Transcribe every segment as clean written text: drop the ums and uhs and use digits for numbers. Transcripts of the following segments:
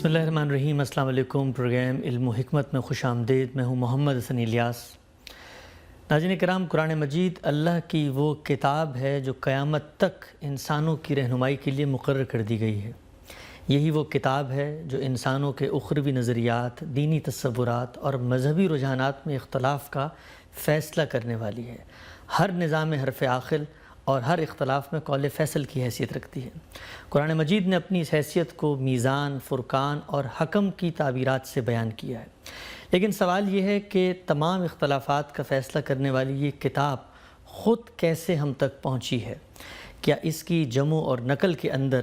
بسم اللہ الرحمن الرحیم۔ السلام علیکم۔ پروگرام علم و حکمت میں خوش آمدید۔ میں ہوں محمد حسن الیاس۔ ناظرین کرام، قرآن مجید اللہ کی وہ کتاب ہے جو قیامت تک انسانوں کی رہنمائی کے لیے مقرر کر دی گئی ہے۔ یہی وہ کتاب ہے جو انسانوں کے اخروی نظریات، دینی تصورات اور مذہبی رجحانات میں اختلاف کا فیصلہ کرنے والی ہے۔ ہر نظام حرف عاقل اور ہر اختلاف میں قول فیصل کی حیثیت رکھتی ہے۔ قرآن مجید نے اپنی اس حیثیت کو میزان، فرقان اور حکم کی تعبیرات سے بیان کیا ہے۔ لیکن سوال یہ ہے کہ تمام اختلافات کا فیصلہ کرنے والی یہ کتاب خود کیسے ہم تک پہنچی ہے؟ کیا اس کی جمع اور نقل کے اندر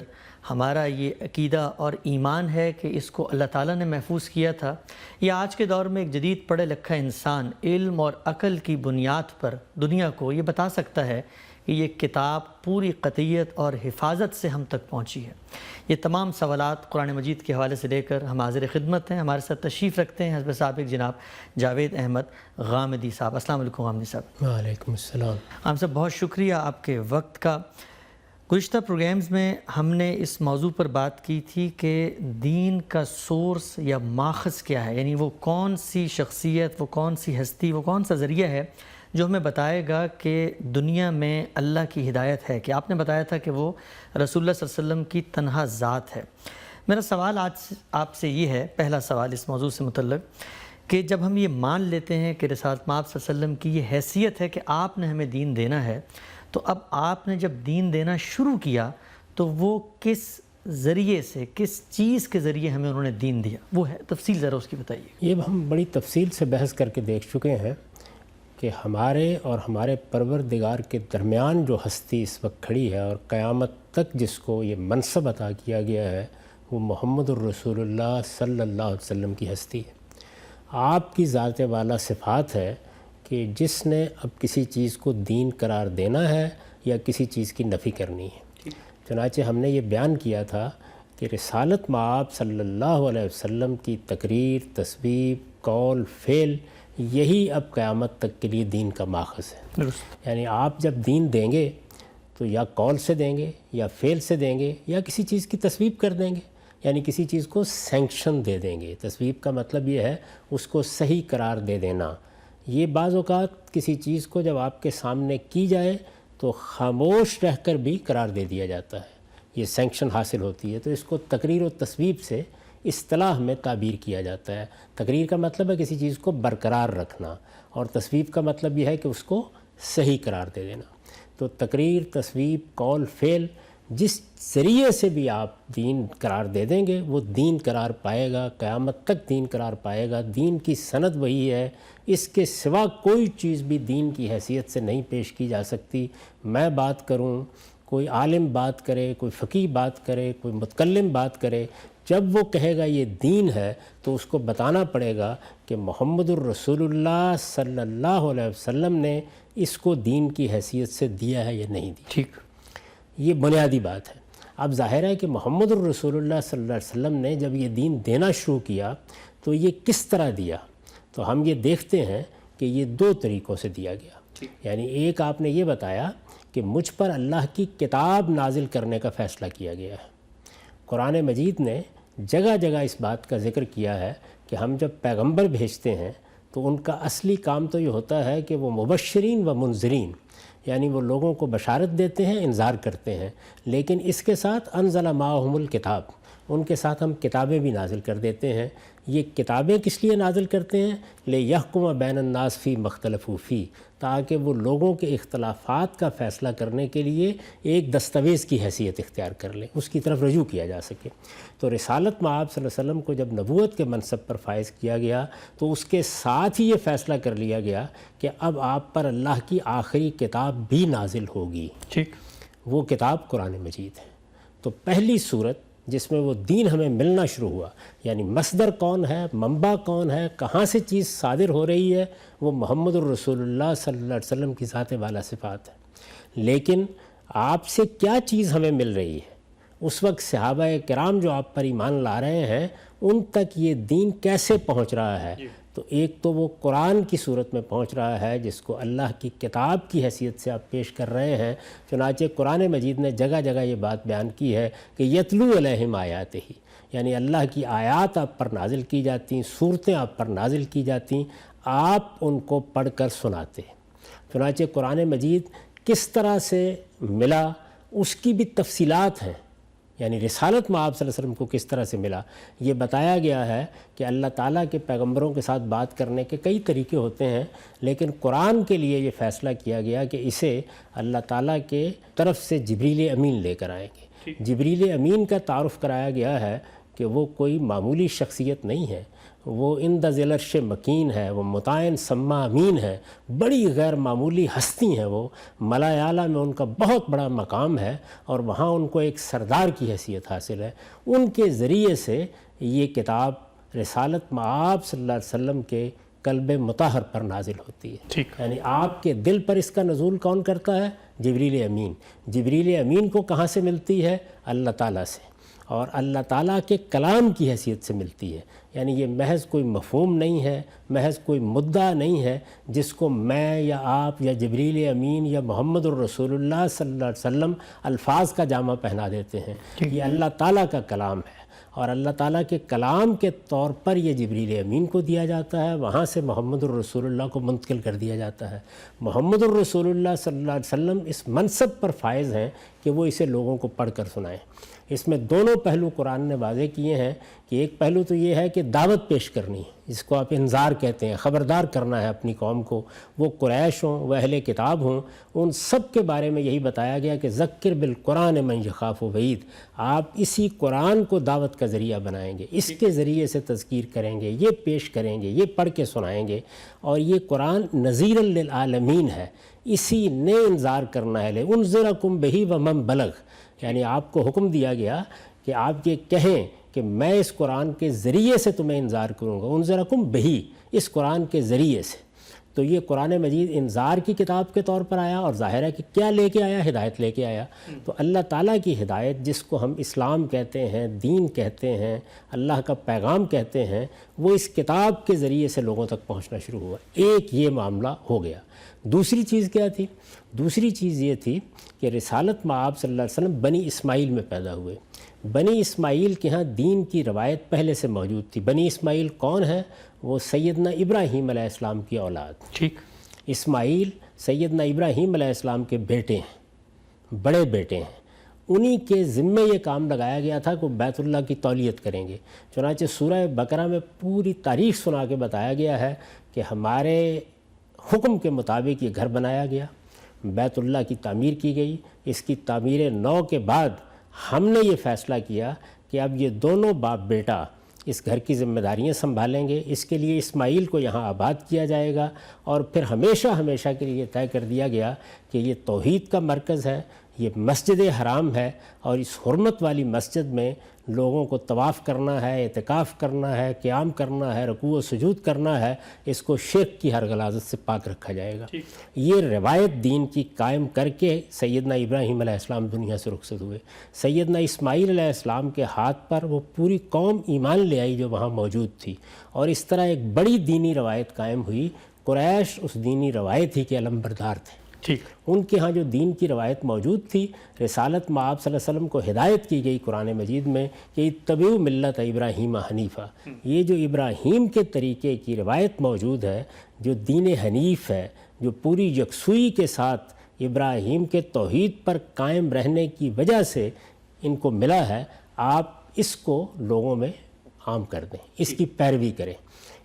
ہمارا یہ عقیدہ اور ایمان ہے کہ اس کو اللہ تعالیٰ نے محفوظ کیا تھا، یا آج کے دور میں ایک جدید پڑھے لکھا انسان علم اور عقل کی بنیاد پر دنیا کو یہ بتا سکتا ہے کہ یہ کتاب پوری قطعیت اور حفاظت سے ہم تک پہنچی ہے؟ یہ تمام سوالات قرآن مجید کے حوالے سے لے کر ہم حاضر خدمت ہیں۔ ہمارے ساتھ تشریف رکھتے ہیں حزب سابق جناب جاوید احمد غامدی صاحب۔ السلام علیکم غامدی صاحب۔ وعلیکم السلام۔ ہم صاحب بہت شکریہ آپ کے وقت کا۔ گزشتہ پروگرامز میں ہم نے اس موضوع پر بات کی تھی کہ دین کا سورس یا ماخذ کیا ہے، یعنی وہ کون سی شخصیت، وہ کون سی ہستی، وہ کون سا ذریعہ ہے جو ہمیں بتائے گا کہ دنیا میں اللہ کی ہدایت ہے۔ کہ آپ نے بتایا تھا کہ وہ رسول اللہ صلی اللہ علیہ وسلم کی تنہا ذات ہے۔ میرا سوال آج آپ سے یہ ہے، پہلا سوال اس موضوع سے متعلق، کہ جب ہم یہ مان لیتے ہیں کہ رسالت مآب صلی اللہ علیہ وسلم کی یہ حیثیت ہے کہ آپ نے ہمیں دین دینا ہے، تو اب آپ نے جب دین دینا شروع کیا تو وہ کس ذریعے سے، کس چیز کے ذریعے ہمیں انہوں نے دین دیا؟ وہ ہے تفصیل ذرا اس کی بتائیے۔ یہ ہم بڑی تفصیل سے بحث کر کے دیکھ چکے ہیں کہ ہمارے اور ہمارے پروردگار کے درمیان جو ہستی اس وقت کھڑی ہے اور قیامت تک جس کو یہ منصب عطا کیا گیا ہے، وہ محمد الرسول اللہ صلی اللہ علیہ وسلم کی ہستی ہے۔ آپ کی ذات والا صفات ہے کہ جس نے اب کسی چیز کو دین قرار دینا ہے یا کسی چیز کی نفی کرنی ہے۔ چنانچہ ہم نے یہ بیان کیا تھا کہ رسالت مآب صلی اللہ علیہ وسلم کی تقریر، تصویب، قول، فعل، یہی اب قیامت تک کے لیے دین کا ماخذ ہے۔ یعنی آپ جب دین دیں گے تو یا قول سے دیں گے یا فعل سے دیں گے یا کسی چیز کی تصویب کر دیں گے، یعنی کسی چیز کو سینکشن دے دیں گے۔ تصویب کا مطلب یہ ہے اس کو صحیح قرار دے دینا۔ یہ بعض اوقات کسی چیز کو جب آپ کے سامنے کی جائے تو خاموش رہ کر بھی قرار دے دیا جاتا ہے، یہ سینکشن حاصل ہوتی ہے، تو اس کو تقریر و تصویب سے اصطلاح میں تعبیر کیا جاتا ہے۔ تقریر کا مطلب ہے کسی چیز کو برقرار رکھنا، اور تصویب کا مطلب یہ ہے کہ اس کو صحیح قرار دے دینا۔ تو تقریر، تصویب، قول، فعل، جس ذریعے سے بھی آپ دین قرار دے دیں گے وہ دین قرار پائے گا، قیامت تک دین قرار پائے گا۔ دین کی سند وہی ہے، اس کے سوا کوئی چیز بھی دین کی حیثیت سے نہیں پیش کی جا سکتی۔ میں بات کروں، کوئی عالم بات کرے، کوئی فقیہ بات کرے، کوئی متکلم بات کرے، جب وہ کہے گا یہ دین ہے تو اس کو بتانا پڑے گا کہ محمد الرسول اللہ صلی اللہ علیہ وسلم نے اس کو دین کی حیثیت سے دیا ہے یا نہیں دیا۔ ٹھیک، یہ بنیادی بات ہے۔ اب ظاہر ہے کہ محمد الرسول اللہ صلی اللہ علیہ وسلم نے جب یہ دین دینا شروع کیا تو یہ کس طرح دیا؟ تو ہم یہ دیکھتے ہیں کہ یہ دو طریقوں سے دیا گیا۔ یعنی ایک آپ نے یہ بتایا کہ مجھ پر اللہ کی کتاب نازل کرنے کا فیصلہ کیا گیا ہے۔ قرآن مجید نے جگہ جگہ اس بات کا ذکر کیا ہے کہ ہم جب پیغمبر بھیجتے ہیں تو ان کا اصلی کام تو یہ ہوتا ہے کہ وہ مبشرین و منذرین، یعنی وہ لوگوں کو بشارت دیتے ہیں، انذار کرتے ہیں، لیکن اس کے ساتھ انزل معہم الکتاب، ان کے ساتھ ہم کتابیں بھی نازل کر دیتے ہیں۔ یہ کتابیں کس لیے نازل کرتے ہیں؟ لیحکم بین الناس فی ما اختلفوا فیہ، تاکہ وہ لوگوں کے اختلافات کا فیصلہ کرنے کے لیے ایک دستاویز کی حیثیت اختیار کر لیں، اس کی طرف رجوع کیا جا سکے۔ تو رسالت مآب صلی اللہ علیہ وسلم کو جب نبوت کے منصب پر فائز کیا گیا تو اس کے ساتھ ہی یہ فیصلہ کر لیا گیا کہ اب آپ پر اللہ کی آخری کتاب بھی نازل ہوگی۔ ٹھیک، وہ کتاب قرآن مجید ہے۔ تو پہلی صورت جس میں وہ دین ہمیں ملنا شروع ہوا، یعنی مصدر کون ہے، منبع کون ہے، کہاں سے چیز صادر ہو رہی ہے، وہ محمد الرسول اللہ صلی اللہ علیہ وسلم کی ذات والا صفات ہے۔ لیکن آپ سے کیا چیز ہمیں مل رہی ہے؟ اس وقت صحابہ کرام جو آپ پر ایمان لا رہے ہیں ان تک یہ دین کیسے پہنچ رہا ہے؟ تو ایک تو وہ قرآن کی صورت میں پہنچ رہا ہے جس کو اللہ کی کتاب کی حیثیت سے آپ پیش کر رہے ہیں۔ چنانچہ قرآن مجید نے جگہ جگہ یہ بات بیان کی ہے کہ یتلو علیہم آیاتہ، یعنی اللہ کی آیات آپ پر نازل کی جاتی، صورتیں آپ پر نازل کی جاتی، آپ ان کو پڑھ کر سناتے۔ چنانچہ قرآن مجید کس طرح سے ملا اس کی بھی تفصیلات ہیں، یعنی رسالت میں آپ صلی اللہ علیہ وسلم کو کس طرح سے ملا یہ بتایا گیا ہے کہ اللہ تعالیٰ کے پیغمبروں کے ساتھ بات کرنے کے کئی طریقے ہوتے ہیں، لیکن قرآن کے لیے یہ فیصلہ کیا گیا کہ اسے اللہ تعالیٰ کے طرف سے جبریل امین لے کر آئیں گے۔ جبریل امین کا تعارف کرایا گیا ہے کہ وہ کوئی معمولی شخصیت نہیں ہے، وہ عند ذی العرش مکین ہے، وہ مطاع ثم امین ہے، بڑی غیر معمولی ہستی ہیں وہ، ملائے اعلیٰ میں ان کا بہت بڑا مقام ہے اور وہاں ان کو ایک سردار کی حیثیت حاصل ہے۔ ان کے ذریعے سے یہ کتاب رسالت مآب صلی اللہ علیہ وسلم کے قلب مطہر پر نازل ہوتی ہے۔ یعنی آپ کے دل پر اس کا نزول کون کرتا ہے؟ جبریل امین۔ جبریل امین کو کہاں سے ملتی ہے؟ اللہ تعالیٰ سے، اور اللہ تعالیٰ کے کلام کی حیثیت سے ملتی ہے۔ یعنی یہ محض کوئی مفہوم نہیں ہے، محض کوئی مدعا نہیں ہے جس کو میں یا آپ یا جبریل امین یا محمد الرسول اللہ صلی اللہ علیہ وسلم الفاظ کا جامہ پہنا دیتے ہیں۔ یہ اللہ تعالیٰ کا کلام ہے، اور اللہ تعالیٰ کے کلام کے طور پر یہ جبریل امین کو دیا جاتا ہے، وہاں سے محمد الرسول اللہ کو منتقل کر دیا جاتا ہے۔ محمد الرسول اللہ صلی اللہ علیہ وسلم اس منصب پر فائز ہیں کہ وہ اسے لوگوں کو پڑھ کر سنائیں۔ اس میں دونوں پہلو قرآن نے واضح کیے ہیں کہ ایک پہلو تو یہ ہے کہ دعوت پیش کرنی ہے، جس کو آپ انذار کہتے ہیں، خبردار کرنا ہے اپنی قوم کو، وہ قریش ہوں، وہ اہل کتاب ہوں، ان سب کے بارے میں یہی بتایا گیا کہ ذکر بالقرآن من یخاف وعید، آپ اسی قرآن کو دعوت کا ذریعہ بنائیں گے، اس کے ذریعے سے تذکیر کریں گے، یہ پیش کریں گے، یہ پڑھ کے سنائیں گے، اور یہ قرآن نذیر للعالمین ہے، اسی نے انذار کرنا ہے۔ لِأُنذِرَكُمْ بِهِ وَمَنْ بَلَغَ، یعنی آپ کو حکم دیا گیا کہ آپ یہ کہیں کہ میں اس قرآن کے ذریعے سے تمہیں انذار کروں گا، انذرکم بہی، اس قرآن کے ذریعے سے۔ تو یہ قرآن مجید انذار کی کتاب کے طور پر آیا، اور ظاہر ہے کہ کیا لے کے آیا؟ ہدایت لے کے آیا۔ تو اللہ تعالیٰ کی ہدایت، جس کو ہم اسلام کہتے ہیں، دین کہتے ہیں، اللہ کا پیغام کہتے ہیں، وہ اس کتاب کے ذریعے سے لوگوں تک پہنچنا شروع ہوا۔ ایک یہ معاملہ ہو گیا۔ دوسری چیز کیا تھی؟ دوسری چیز یہ تھی کہ رسالت مآب صلی اللہ علیہ وسلم بنی اسماعیل میں پیدا ہوئے۔ بنی اسماعیل کے ہاں دین کی روایت پہلے سے موجود تھی۔ بنی اسماعیل کون ہے؟ وہ سیدنا ابراہیم علیہ السلام کی اولاد۔ ٹھیک، اسماعیل سیدنا ابراہیم علیہ السلام کے بیٹے ہیں، بڑے بیٹے ہیں۔ انہی کے ذمے یہ کام لگایا گیا تھا کہ وہ بیت اللہ کی تولیت کریں گے۔ چنانچہ سورہ بقرہ میں پوری تاریخ سنا کے بتایا گیا ہے کہ ہمارے حکم کے مطابق یہ گھر بنایا گیا، بیت اللہ کی تعمیر کی گئی۔ اس کی تعمیر نو کے بعد ہم نے یہ فیصلہ کیا کہ اب یہ دونوں باپ بیٹا اس گھر کی ذمہ داریاں سنبھالیں گے۔ اس کے لیے اسماعیل کو یہاں آباد کیا جائے گا، اور پھر ہمیشہ ہمیشہ کے لیے طے کر دیا گیا کہ یہ توحید کا مرکز ہے، یہ مسجد حرام ہے، اور اس حرمت والی مسجد میں لوگوں کو طواف کرنا ہے، اعتکاف کرنا ہے، قیام کرنا ہے، رکوع و سجود کرنا ہے، اس کو شرک کی ہر غلاظت سے پاک رکھا جائے گا۔ یہ روایت دین کی قائم کر کے سیدنا ابراہیم علیہ السلام دنیا سے رخصت ہوئے۔ سیدنا اسماعیل علیہ السلام کے ہاتھ پر وہ پوری قوم ایمان لے آئی جو وہاں موجود تھی، اور اس طرح ایک بڑی دینی روایت قائم ہوئی۔ قریش اس دینی روایت ہی کے علمبردار تھے۔ ٹھیک، ان کے ہاں جو دین کی روایت موجود تھی، رسالت مآب صلی اللہ علیہ وسلم کو ہدایت کی گئی قرآن مجید میں کہ اتبعوا ملت ابراہیم حنیفہ، یہ جو ابراہیم کے طریقے کی روایت موجود ہے، جو دین حنیف ہے، جو پوری یکسوئی کے ساتھ ابراہیم کے توحید پر قائم رہنے کی وجہ سے ان کو ملا ہے، آپ اس کو لوگوں میں عام کر دیں، اس کی پیروی کریں۔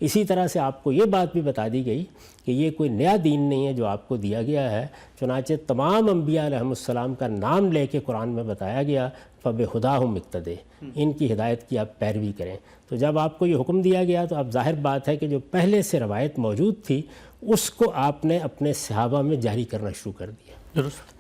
اسی طرح سے آپ کو یہ بات بھی بتا دی گئی کہ یہ کوئی نیا دین نہیں ہے جو آپ کو دیا گیا ہے، چنانچہ تمام انبیاء علیہ السلام کا نام لے کے قرآن میں بتایا گیا فَبِهُدَاهُمْ اقْتَدِیٰ، ان کی ہدایت کی آپ پیروی کریں۔ تو جب آپ کو یہ حکم دیا گیا تو اب ظاہر بات ہے کہ جو پہلے سے روایت موجود تھی اس کو آپ نے اپنے صحابہ میں جاری کرنا شروع کر دیا۔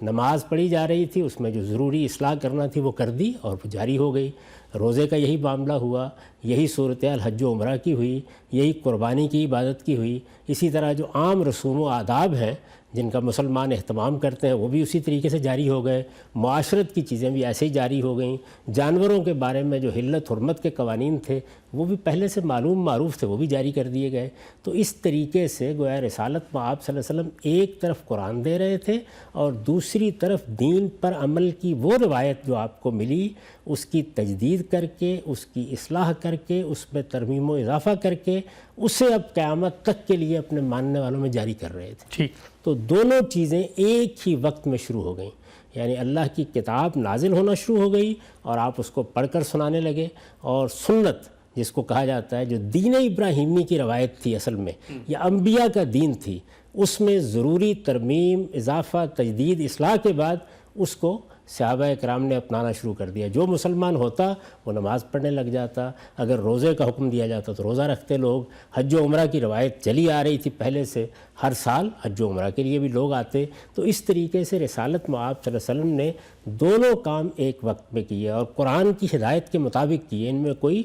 نماز پڑھی جا رہی تھی، اس میں جو ضروری اصلاح کرنا تھی وہ کر دی اور وہ جاری ہو گئی۔ روزے کا یہی معاملہ ہوا، یہی صورتحال حج و عمرہ کی ہوئی، یہی قربانی کی عبادت کی ہوئی، اسی طرح جو عام رسوم و آداب ہیں جن کا مسلمان اہتمام کرتے ہیں وہ بھی اسی طریقے سے جاری ہو گئے، معاشرت کی چیزیں بھی ایسے ہی جاری ہو گئیں، جانوروں کے بارے میں جو حلت حرمت کے قوانین تھے وہ بھی پہلے سے معروف تھے، وہ بھی جاری کر دیے گئے۔ تو اس طریقے سے گویا رسالت میں آپ صلی اللہ علیہ وسلم ایک طرف قرآن دے رہے تھے اور دوسری طرف دین پر عمل کی وہ روایت جو آپ کو ملی اس کی تجدید کر کے، اس کی اصلاح کر کے، اس میں ترمیم و اضافہ کر کے اسے اب قیامت تک کے لیے اپنے ماننے والوں میں جاری کر رہے تھے۔ ٹھیک، تو دونوں چیزیں ایک ہی وقت میں شروع ہو گئیں، یعنی اللہ کی کتاب نازل ہونا شروع ہو گئی اور آپ اس کو پڑھ کر سنانے لگے، اور سنت جس کو کہا جاتا ہے جو دین ابراہیمی کی روایت تھی اصل میں یا انبیاء کا دین تھی، اس میں ضروری ترمیم، اضافہ، تجدید، اصلاح کے بعد اس کو صحابہ کرام نے اپنانا شروع کر دیا۔ جو مسلمان ہوتا وہ نماز پڑھنے لگ جاتا، اگر روزے کا حکم دیا جاتا تو روزہ رکھتے لوگ، حج و عمرہ کی روایت چلی آ رہی تھی پہلے سے، ہر سال حج و عمرہ کے لیے بھی لوگ آتے۔ تو اس طریقے سے رسالت میں آپ صلی اللہ علیہ وسلم نے دونوں کام ایک وقت میں کیے اور قرآن کی ہدایت کے مطابق کیے، ان میں کوئی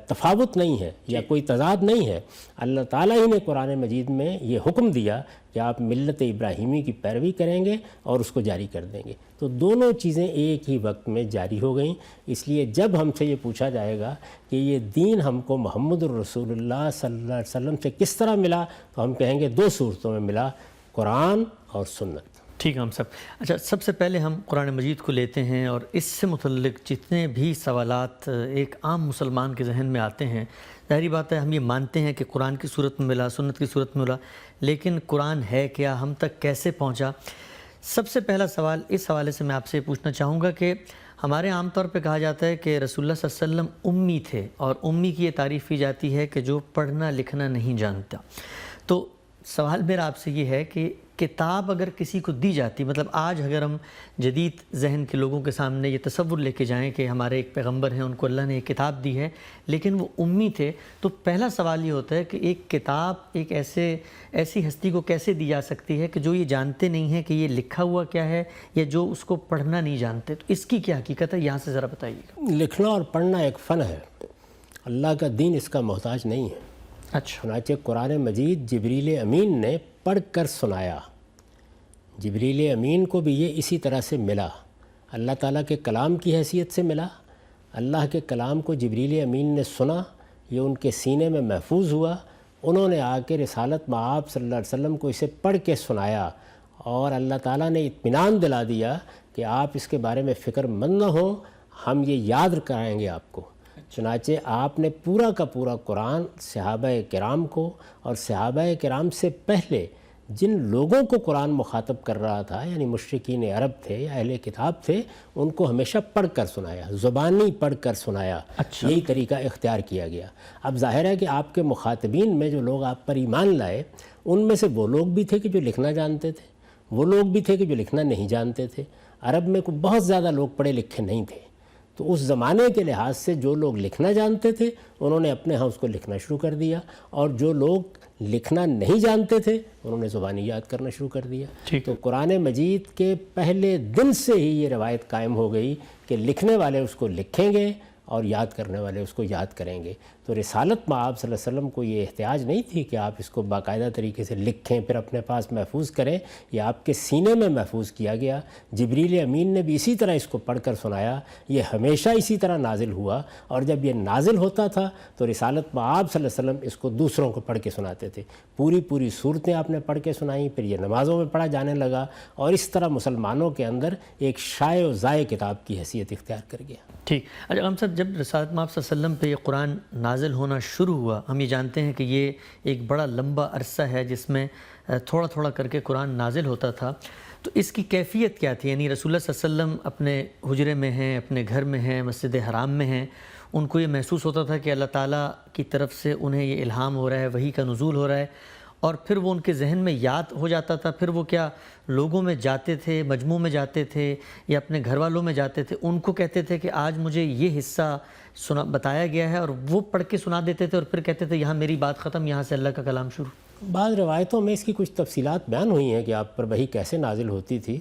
تفاوت نہیں ہے یا کوئی تضاد نہیں ہے۔ اللہ تعالیٰ ہی نے قرآن مجید میں یہ حکم دیا کہ آپ ملت ابراہیمی کی پیروی کریں گے اور اس کو جاری کر دیں گے۔ تو دونوں چیزیں ایک ہی وقت میں جاری ہو گئیں۔ اس لیے جب ہم سے یہ پوچھا جائے گا کہ یہ دین ہم کو محمد الرسول اللہ صلی اللہ علیہ وسلم سے کس طرح ملا، تو ہم کہیں گے دو صورتوں میں ملا، قرآن اور سنت۔ ٹھیک ہے ہم سب۔ اچھا، سب سے پہلے ہم قرآن مجید کو لیتے ہیں اور اس سے متعلق جتنے بھی سوالات ایک عام مسلمان کے ذہن میں آتے ہیں، ظاہری بات ہے ہم یہ مانتے ہیں کہ قرآن کی صورت میں ملا، سنت کی صورت میں ملا، لیکن قرآن ہے کیا، ہم تک کیسے پہنچا؟ سب سے پہلا سوال اس حوالے سے میں آپ سے پوچھنا چاہوں گا کہ ہمارے عام طور پہ کہا جاتا ہے کہ رسول اللہ صلی اللہ علیہ وسلم امی تھے، اور امی کی یہ تعریف کی جاتی ہے کہ جو پڑھنا لکھنا نہیں جانتا۔ تو سوال میرا آپ سے یہ ہے کہ کتاب اگر کسی کو دی جاتی، مطلب آج اگر ہم جدید ذہن کے لوگوں کے سامنے یہ تصور لے کے جائیں کہ ہمارے ایک پیغمبر ہیں، ان کو اللہ نے ایک کتاب دی ہے لیکن وہ امی تھے، تو پہلا سوال یہ ہوتا ہے کہ ایک کتاب ایک ایسی ہستی کو کیسے دی جا سکتی ہے کہ جو یہ جانتے نہیں ہیں کہ یہ لکھا ہوا کیا ہے، یا جو اس کو پڑھنا نہیں جانتے؟ تو اس کی کیا حقیقت ہے، یہاں سے ذرا بتائیے گا۔ لکھنا اور پڑھنا ایک فن ہے، اللہ کا دین اس کا محتاج نہیں ہے۔ اچھا، چنانچہ قرآن مجید جبریل امین نے پڑھ کر سنایا، جبریل امین کو بھی یہ اسی طرح سے ملا، اللہ تعالیٰ کے کلام کی حیثیت سے ملا۔ اللہ کے کلام کو جبریل امین نے سنا، یہ ان کے سینے میں محفوظ ہوا، انہوں نے آ کے رسالت میں آپ صلی اللہ علیہ وسلم کو اسے پڑھ کے سنایا، اور اللہ تعالیٰ نے اطمینان دلا دیا کہ آپ اس کے بارے میں فکر مند نہ ہوں، ہم یہ یاد کرائیں گے آپ کو۔ چنانچہ آپ نے پورا کا پورا قرآن صحابہ کرام کو، اور صحابہ کرام سے پہلے جن لوگوں کو قرآن مخاطب کر رہا تھا، یعنی مشرکین عرب تھے یا اہل کتاب تھے، ان کو ہمیشہ پڑھ کر سنایا، زبانی پڑھ کر سنایا۔ اچھا، یہی طریقہ اختیار کیا گیا۔ اب ظاہر ہے کہ آپ کے مخاطبین میں جو لوگ آپ پر ایمان لائے، ان میں سے وہ لوگ بھی تھے کہ جو لکھنا جانتے تھے، وہ لوگ بھی تھے کہ جو لکھنا نہیں جانتے تھے۔ عرب میں کوئی بہت زیادہ لوگ پڑھے لکھے نہیں تھے، تو اس زمانے کے لحاظ سے جو لوگ لکھنا جانتے تھے انہوں نے اپنے ہاں اس کو لکھنا شروع کر دیا، اور جو لوگ لکھنا نہیں جانتے تھے انہوں نے زبانی یاد کرنا شروع کر دیا۔ تو قرآن مجید کے پہلے دن سے ہی یہ روایت قائم ہو گئی کہ لکھنے والے اس کو لکھیں گے اور یاد کرنے والے اس کو یاد کریں گے۔ تو رسالت میں آپ صلی اللہ علیہ وسلم کو یہ احتیاج نہیں تھی کہ آپ اس کو باقاعدہ طریقے سے لکھیں پھر اپنے پاس محفوظ کریں، یہ آپ کے سینے میں محفوظ کیا گیا۔ جبریل امین نے بھی اسی طرح اس کو پڑھ کر سنایا، یہ ہمیشہ اسی طرح نازل ہوا، اور جب یہ نازل ہوتا تھا تو رسالت میں آپ صلی اللہ علیہ وسلم اس کو دوسروں کو پڑھ کے سناتے تھے۔ پوری صورتیں آپ نے پڑھ کے سنائیں، پھر یہ نمازوں میں پڑھا جانے لگا، اور اس طرح مسلمانوں کے اندر ایک شائع و زائع کتاب کی حیثیت اختیار کر گیا۔ ٹھیک۔ اچھا ہم صاحب، جب رسالت میں آپ صلی اللہ علیہ وسلم پہ یہ قرآن نازل ہونا شروع ہوا، ہم یہ جانتے ہیں کہ یہ ایک بڑا لمبا عرصہ ہے جس میں تھوڑا تھوڑا کر کے قرآن نازل ہوتا تھا، تو اس کی کیفیت کیا تھی؟ یعنی رسول اللہ صلی اللہ علیہ وسلم اپنے حجرے میں ہیں، اپنے گھر میں ہیں، مسجد حرام میں ہیں، ان کو یہ محسوس ہوتا تھا کہ اللہ تعالیٰ کی طرف سے انہیں یہ الہام ہو رہا ہے، وحی کا نزول ہو رہا ہے، اور پھر وہ ان کے ذہن میں یاد ہو جاتا تھا؟ پھر وہ کیا لوگوں میں جاتے تھے، مجموع میں جاتے تھے، یا اپنے گھر والوں میں جاتے تھے، ان کو کہتے تھے کہ آج مجھے یہ حصہ بتایا گیا ہے، اور وہ پڑھ کے سنا دیتے تھے، اور پھر کہتے تھے یہاں میری بات ختم، یہاں سے اللہ کا کلام شروع؟ بعض روایتوں میں اس کی کچھ تفصیلات بیان ہوئی ہیں کہ آپ پر وحی کیسے نازل ہوتی تھی،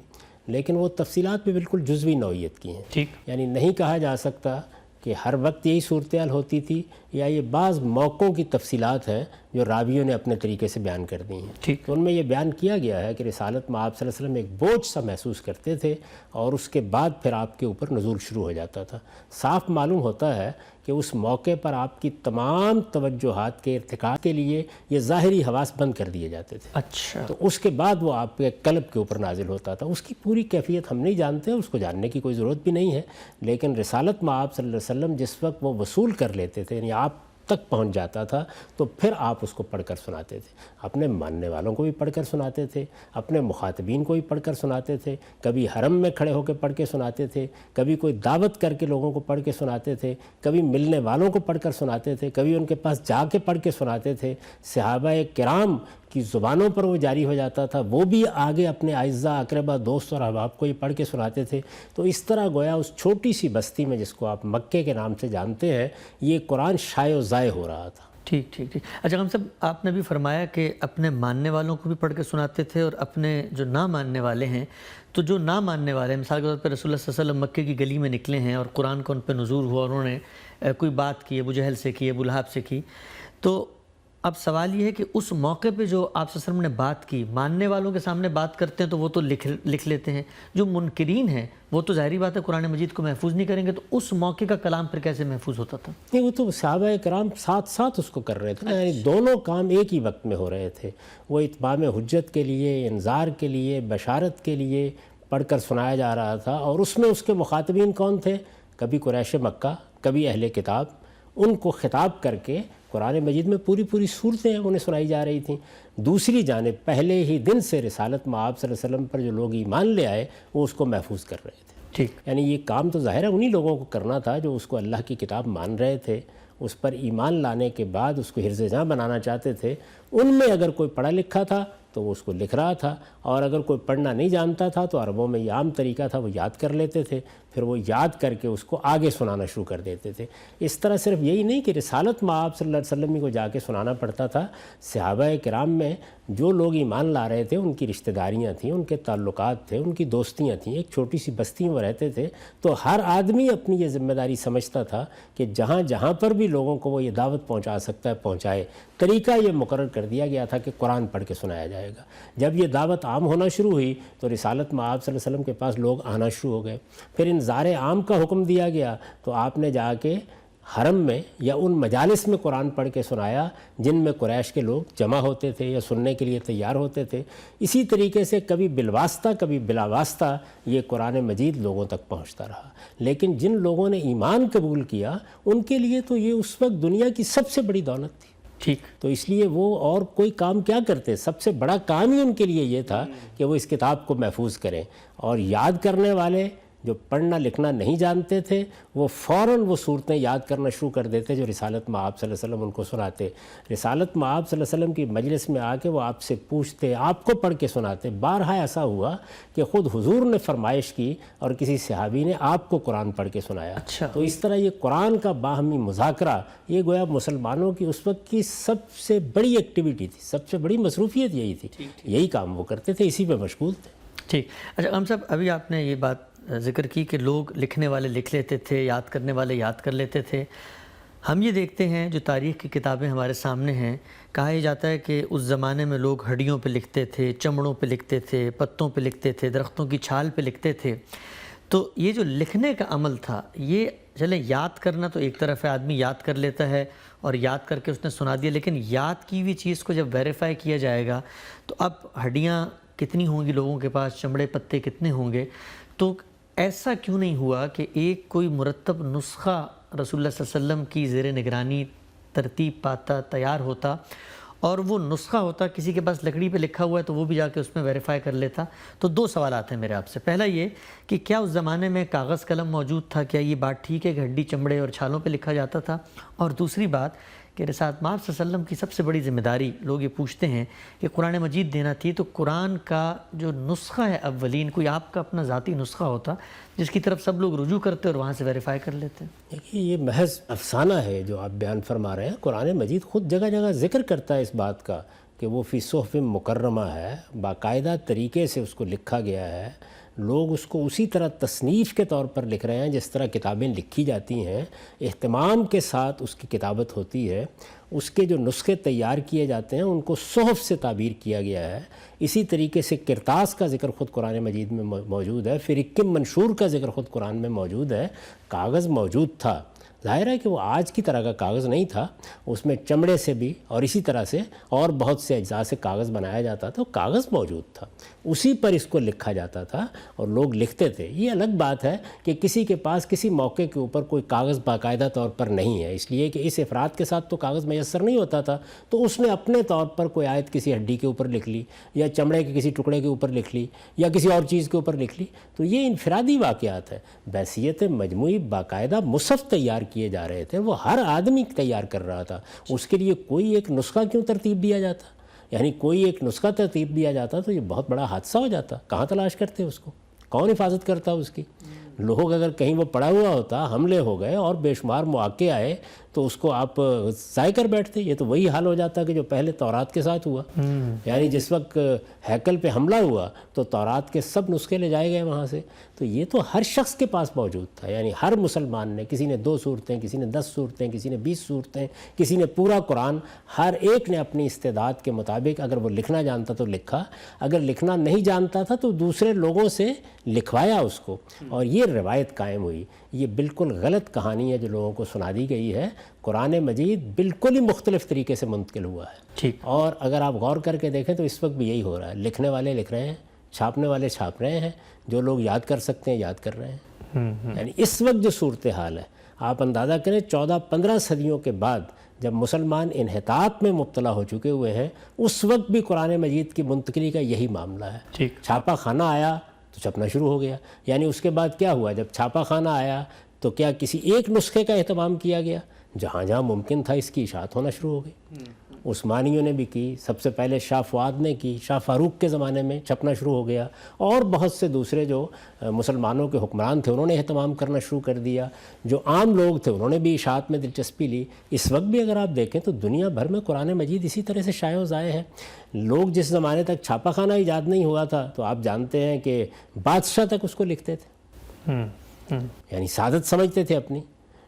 لیکن وہ تفصیلات بھی بالکل جزوی نوعیت کی ہیں۔ ٹھیک، یعنی نہیں کہا جا سکتا کہ ہر وقت یہی صورتحال ہوتی تھی یا یہ بعض موقعوں کی تفصیلات ہیں جو راویوں نے اپنے طریقے سے بیان کر دی ہیں؟ ٹھیک. تو ان میں یہ بیان کیا گیا ہے کہ رسالت میں آپ صلی اللہ علیہ وسلم ایک بوجھ سا محسوس کرتے تھے اور اس کے بعد پھر آپ کے اوپر نزول شروع ہو جاتا تھا. صاف معلوم ہوتا ہے کہ اس موقع پر آپ کی تمام توجہات کے ارتکاب کے لیے یہ ظاہری حواس بند کر دیے جاتے تھے. اچھا. تو اس کے بعد وہ آپ کے قلب کے اوپر نازل ہوتا تھا. اس کی پوری کیفیت ہم نہیں جانتے، اس کو جاننے کی کوئی ضرورت بھی نہیں ہے، لیکن رسالت میں آپ صلی اللہ علیہ وسلم جس وقت وہ وصول کر لیتے تھے، یعنی آپ تک پہنچ جاتا تھا، تو پھر آپ اس کو پڑھ کر سناتے تھے. اپنے ماننے والوں کو بھی پڑھ کر سناتے تھے، اپنے مخاطبین کو بھی پڑھ کر سناتے تھے، کبھی حرم میں کھڑے ہو کے پڑھ کے سناتے تھے، کبھی کوئی دعوت کر کے لوگوں کو پڑھ کے سناتے تھے، کبھی ملنے والوں کو پڑھ کر سناتے تھے، کبھی ان کے پاس جا کے پڑھ کے سناتے تھے. صحابہ کرام کی زبانوں پر وہ جاری ہو جاتا تھا، وہ بھی آگے اپنے اعزاء اقربا دوست اور احباب کو ہی پڑھ کے سناتے تھے. تو اس طرح گویا اس چھوٹی سی بستی میں جس کو آپ مکے کے نام سے جانتے ہیں، یہ قرآن شائع و ضائع ہو رہا تھا. ٹھیک ٹھیک ٹھیک. اچھا ہم صاحب، آپ نے بھی فرمایا کہ اپنے ماننے والوں کو بھی پڑھ کے سناتے تھے اور اپنے جو نہ ماننے والے ہیں، تو جو نہ ماننے والے ہیں، مثال کے طور پر رسول اللہ صلی اللہ علیہ وسلم مکے کی گلی میں نکلے ہیں اور قرآن کا ان پہ نزول ہوا اور انہوں نے کوئی بات کی، ابو جہل سے کی، ابو لہب سے کی، تو اب سوال یہ ہے کہ اس موقع پہ جو آپ صلی اللہ علیہ وسلم نے بات کی، ماننے والوں کے سامنے بات کرتے ہیں تو وہ تو لکھ لیتے ہیں، جو منکرین ہیں وہ تو ظاہری بات ہے قرآن مجید کو محفوظ نہیں کریں گے، تو اس موقع کا کلام پھر کیسے محفوظ ہوتا تھا؟ نہیں، وہ تو صحابہ کرام ساتھ ساتھ اس کو کر رہے تھے نا، یعنی دونوں کام ایک ہی وقت میں ہو رہے تھے. وہ اتمام حجت کے لیے، انذار کے لیے، بشارت کے لیے پڑھ کر سنایا جا رہا تھا، اور اس میں اس کے مخاطبین کون تھے؟ کبھی قریش مکہ، کبھی اہل کتاب. ان کو خطاب کر کے قرآن مجید میں پوری صورتیں انہیں سنائی جا رہی تھیں. دوسری جانب پہلے ہی دن سے رسالت میں آپ صلی اللہ علیہ وسلم پر جو لوگ ایمان لے آئے وہ اس کو محفوظ کر رہے تھے. ٹھیک. یعنی یہ کام تو ظاہر ہے انہی لوگوں کو کرنا تھا جو اس کو اللہ کی کتاب مان رہے تھے، اس پر ایمان لانے کے بعد اس کو حرز جاں بنانا چاہتے تھے. ان میں اگر کوئی پڑھا لکھا تھا تو وہ اس کو لکھ رہا تھا، اور اگر کوئی پڑھنا نہیں جانتا تھا تو عربوں میں یہ عام طریقہ تھا، وہ یاد کر لیتے تھے، پھر وہ یاد کر کے اس کو آگے سنانا شروع کر دیتے تھے. اس طرح صرف یہی نہیں کہ رسالت میں آپ صلی اللہ علیہ وسلم کو جا کے سنانا پڑتا تھا، صحابہ کرام میں جو لوگ ایمان لا رہے تھے ان کی رشتہ داریاں تھیں، ان کے تعلقات تھے، ان کی دوستیاں تھیں، ایک چھوٹی سی بستی میں وہ رہتے تھے. تو ہر آدمی اپنی یہ ذمہ داری سمجھتا تھا کہ جہاں جہاں پر بھی لوگوں کو وہ یہ دعوت پہنچا سکتا ہے پہنچائے. طریقہ یہ مقرر کر دیا گیا تھا کہ قرآن پڑھ کے سنایا جائے گا. جب یہ دعوت عام ہونا شروع ہوئی تو رسالت میں آپ صلی اللہ علیہ وسلم کے پاس لوگ آنا شروع ہو گئے. پھر انذار عام کا حکم دیا گیا تو آپ نے جا کے حرم میں یا ان مجالس میں قرآن پڑھ کے سنایا جن میں قریش کے لوگ جمع ہوتے تھے یا سننے کے لیے تیار ہوتے تھے. اسی طریقے سے کبھی بالواسطہ کبھی بلا واسطہ یہ قرآن مجید لوگوں تک پہنچتا رہا. لیکن جن لوگوں نے ایمان قبول کیا ان کے لیے تو یہ اس وقت دنیا کی سب سے بڑی دولت تھی. ٹھیک. تو اس لیے وہ اور کوئی کام کیا کرتے، سب سے بڑا کام ہی ان کے لیے یہ تھا کہ وہ اس کتاب کو محفوظ کریں. اور یاد کرنے والے جو پڑھنا لکھنا نہیں جانتے تھے وہ فوراً وہ صورتیں یاد کرنا شروع کر دیتے جو رسالت میں آپ صلی اللہ علیہ وسلم ان کو سناتے. رسالت میں آپ صلی اللہ علیہ وسلم کی مجلس میں آ کے وہ آپ سے پوچھتے، آپ کو پڑھ کے سناتے. بارہا ایسا ہوا کہ خود حضور نے فرمائش کی اور کسی صحابی نے آپ کو قرآن پڑھ کے سنایا. اچھا. تو اس طرح یہ قرآن کا باہمی مذاکرہ یہ گویا مسلمانوں کی اس وقت کی سب سے بڑی ایکٹیویٹی تھی، سب سے بڑی مصروفیت یہی تھی. یہی کام وہ کرتے تھے، اسی پہ مشغول تھے. ٹھیک. اچھا ہم صاحب، ابھی آپ نے یہ بات ذکر کی کہ لوگ لکھنے والے لکھ لیتے تھے، یاد کرنے والے یاد کر لیتے تھے. ہم یہ دیکھتے ہیں جو تاریخ کی کتابیں ہمارے سامنے ہیں، کہا یہ جاتا ہے کہ اس زمانے میں لوگ ہڈیوں پہ لکھتے تھے، چمڑوں پہ لکھتے تھے، پتوں پہ لکھتے تھے، درختوں کی چھال پہ لکھتے تھے. تو یہ جو لکھنے کا عمل تھا، یہ چلیں یاد کرنا تو ایک طرف ہے، آدمی یاد کر لیتا ہے اور یاد کر کے اس نے سنا دیا، لیکن یاد کی ہوئی چیز کو جب ویریفائی کیا جائے گا تو اب ہڈیاں کتنی ہوں گی لوگوں کے پاس، چمڑے پتے کتنے ہوں گے. تو ایسا کیوں نہیں ہوا کہ ایک کوئی مرتب نسخہ رسول اللہ صلی اللہ علیہ وسلم کی زیر نگرانی ترتیب پاتا، تیار ہوتا، اور وہ نسخہ ہوتا، کسی کے پاس لکڑی پہ لکھا ہوا ہے تو وہ بھی جا کے اس میں ویریفائی کر لیتا. تو دو سوالات ہیں میرے آپ سے. پہلا یہ کہ کیا اس زمانے میں کاغذ قلم موجود تھا؟ کیا یہ بات ٹھیک ہے کہ ہڈی چمڑے اور چھالوں پہ لکھا جاتا تھا؟ اور دوسری بات کہ رسالت مآب صلی اللہ علیہ وسلم کی سب سے بڑی ذمہ داری، لوگ یہ پوچھتے ہیں کہ قرآن مجید دینا تھی، تو قرآن کا جو نسخہ ہے اولین، کوئی آپ کا اپنا ذاتی نسخہ ہوتا جس کی طرف سب لوگ رجوع کرتے اور وہاں سے ویریفائی کر لیتے؟ دیکھیے یہ محض افسانہ ہے جو آپ بیان فرما رہے ہیں. قرآن مجید خود جگہ جگہ ذکر کرتا ہے اس بات کا کہ وہ فی صحف مکرمہ ہے، باقاعدہ طریقے سے اس کو لکھا گیا ہے، لوگ اس کو اسی طرح تصنیف کے طور پر لکھ رہے ہیں جس طرح کتابیں لکھی جاتی ہیں، اہتمام کے ساتھ اس کی کتابت ہوتی ہے، اس کے جو نسخے تیار کیے جاتے ہیں ان کو صحف سے تعبیر کیا گیا ہے۔ اسی طریقے سے کرتاس کا ذکر خود قرآن مجید میں موجود ہے، پھر اکم منشور کا ذکر خود قرآن میں موجود ہے۔ کاغذ موجود تھا، ظاہر ہے کہ وہ آج کی طرح کا کاغذ نہیں تھا، اس میں چمڑے سے بھی اور اسی طرح سے اور بہت سے اجزاء سے کاغذ بنایا جاتا تھا، کاغذ موجود تھا، اسی پر اس کو لکھا جاتا تھا اور لوگ لکھتے تھے۔ یہ الگ بات ہے کہ کسی کے پاس کسی موقع کے اوپر کوئی کاغذ باقاعدہ طور پر نہیں ہے، اس لیے کہ اس افراد کے ساتھ تو کاغذ میسر نہیں ہوتا تھا، تو اس نے اپنے طور پر کوئی آیت کسی ہڈی کے اوپر لکھ لی یا چمڑے کے کسی ٹکڑے کے اوپر لکھ لی یا کسی اور چیز کے اوپر لکھ لی، تو یہ انفرادی واقعات ہیں۔ بحیثیت مجموعی باقاعدہ مصحف تیار کیے جا رہے تھے، وہ ہر آدمی تیار کر رہا تھا، اس کے لیے کوئی ایک نسخہ کیوں ترتیب دیا جاتا؟ یعنی کوئی ایک نسخہ ترتیب دیا جاتا تو یہ بہت بڑا حادثہ ہو جاتا، کہاں تلاش کرتے اس کو، کون حفاظت کرتا اس کی؟ لوگ اگر کہیں وہ پڑا ہوا ہوتا، حملے ہو گئے اور بے شمار مواقع آئے تو اس کو آپ ضائع کر بیٹھتے۔ یہ تو وہی حال ہو جاتا کہ جو پہلے تورات کے ساتھ ہوا، یعنی جس وقت ہیکل پہ حملہ ہوا تو تورات کے سب نسخے لے جائے گئے وہاں سے، تو یہ تو ہر شخص کے پاس موجود تھا، یعنی ہر مسلمان نے، کسی نے 2 صورتیں، کسی نے 10 صورتیں، کسی نے 20 صورتیں، کسی نے پورا قرآن، ہر ایک نے اپنی استعداد کے مطابق اگر وہ لکھنا جانتا تو لکھا، اگر لکھنا نہیں جانتا تھا تو دوسرے لوگوں سے لکھوایا اس کو، اور یہ روایت قائم ہوئی۔ یہ بالکل غلط کہانی ہے جو لوگوں کو سنا دی گئی ہے۔ قرآن مجید بالکل ہی مختلف طریقے سے منتقل ہوا ہے، ٹھیک، اور اگر آپ غور کر کے دیکھیں تو اس وقت بھی یہی ہو رہا ہے، لکھنے والے لکھ رہے ہیں، چھاپنے والے چھاپ رہے ہیں، جو لوگ یاد کر سکتے ہیں یاد کر رہے ہیں۔ یعنی اس وقت جو صورتحال ہے، آپ اندازہ کریں 14-15 صدیوں کے بعد جب مسلمان انحطاط میں مبتلا ہو چکے ہوئے ہیں، اس وقت بھی قرآن مجید کی منتقلی کا یہی معاملہ ہے۔ ٹھیک، چھاپا خانہ آیا تو چھپنا شروع ہو گیا، یعنی اس کے بعد کیا ہوا، جب چھاپا خانہ آیا تو کیا کسی ایک نسخے کا اہتمام کیا گیا؟ جہاں جہاں ممکن تھا اس کی اشاعت ہونا شروع ہو گئی۔ عثمانیوں نے بھی کی، سب سے پہلے شاہ فؤاد نے کی، شاہ فاروق کے زمانے میں چھپنا شروع ہو گیا، اور بہت سے دوسرے جو مسلمانوں کے حکمران تھے انہوں نے اہتمام کرنا شروع کر دیا، جو عام لوگ تھے انہوں نے بھی اشاعت میں دلچسپی لی۔ اس وقت بھی اگر آپ دیکھیں تو دنیا بھر میں قرآن مجید اسی طرح سے شائع و ضائع ہے۔ لوگ جس زمانے تک چھاپا خانہ ایجاد نہیں ہوا تھا تو آپ جانتے ہیں کہ بادشاہ تک اس کو لکھتے تھے، یعنی سعادت سمجھتے تھے اپنی،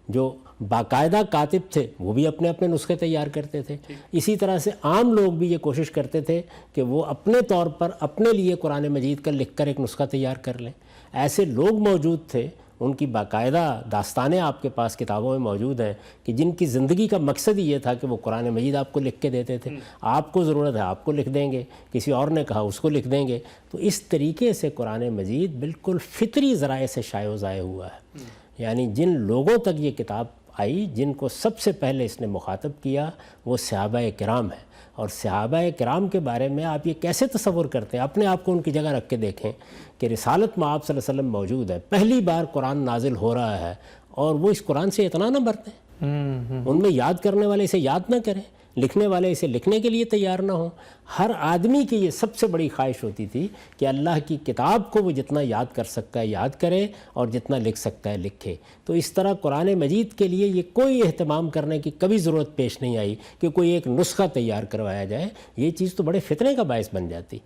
جو باقاعدہ کاتب تھے وہ بھی اپنے اپنے نسخے تیار کرتے تھے۔ اسی طرح سے عام لوگ بھی یہ کوشش کرتے تھے کہ وہ اپنے طور پر اپنے لیے قرآن مجید کا لکھ کر ایک نسخہ تیار کر لیں۔ ایسے لوگ موجود تھے، ان کی باقاعدہ داستانیں آپ کے پاس کتابوں میں موجود ہیں کہ جن کی زندگی کا مقصد ہی یہ تھا کہ وہ قرآن مجید آپ کو لکھ کے دیتے تھے، آپ کو ضرورت ہے آپ کو لکھ دیں گے، کسی اور نے کہا اس کو لکھ دیں گے۔ تو اس طریقے سے قرآن مجید بالکل فطری ذرائع سے شائع و ضائع ہوا ہے، یعنی جن لوگوں تک یہ کتاب آئی، جن کو سب سے پہلے اس نے مخاطب کیا وہ صحابہ کرام ہیں، اور صحابہ کرام کے بارے میں آپ یہ کیسے تصور کرتے ہیں؟ اپنے آپ کو ان کی جگہ رکھ کے دیکھیں کہ رسالت میں آپ صلی اللہ علیہ وسلم موجود ہے، پہلی بار قرآن نازل ہو رہا ہے، اور وہ اس قرآن سے اتنا نہ برتیں، ان میں یاد کرنے والے اسے یاد نہ کریں، لکھنے والے اسے لکھنے کے لیے تیار نہ ہوں۔ ہر آدمی کی یہ سب سے بڑی خواہش ہوتی تھی کہ اللہ کی کتاب کو وہ جتنا یاد کر سکتا ہے یاد کرے اور جتنا لکھ سکتا ہے لکھے۔ تو اس طرح قرآن مجید کے لیے یہ کوئی اہتمام کرنے کی کبھی ضرورت پیش نہیں آئی کہ کوئی ایک نسخہ تیار کروایا جائے، یہ چیز تو بڑے فتنے کا باعث بن جاتی۔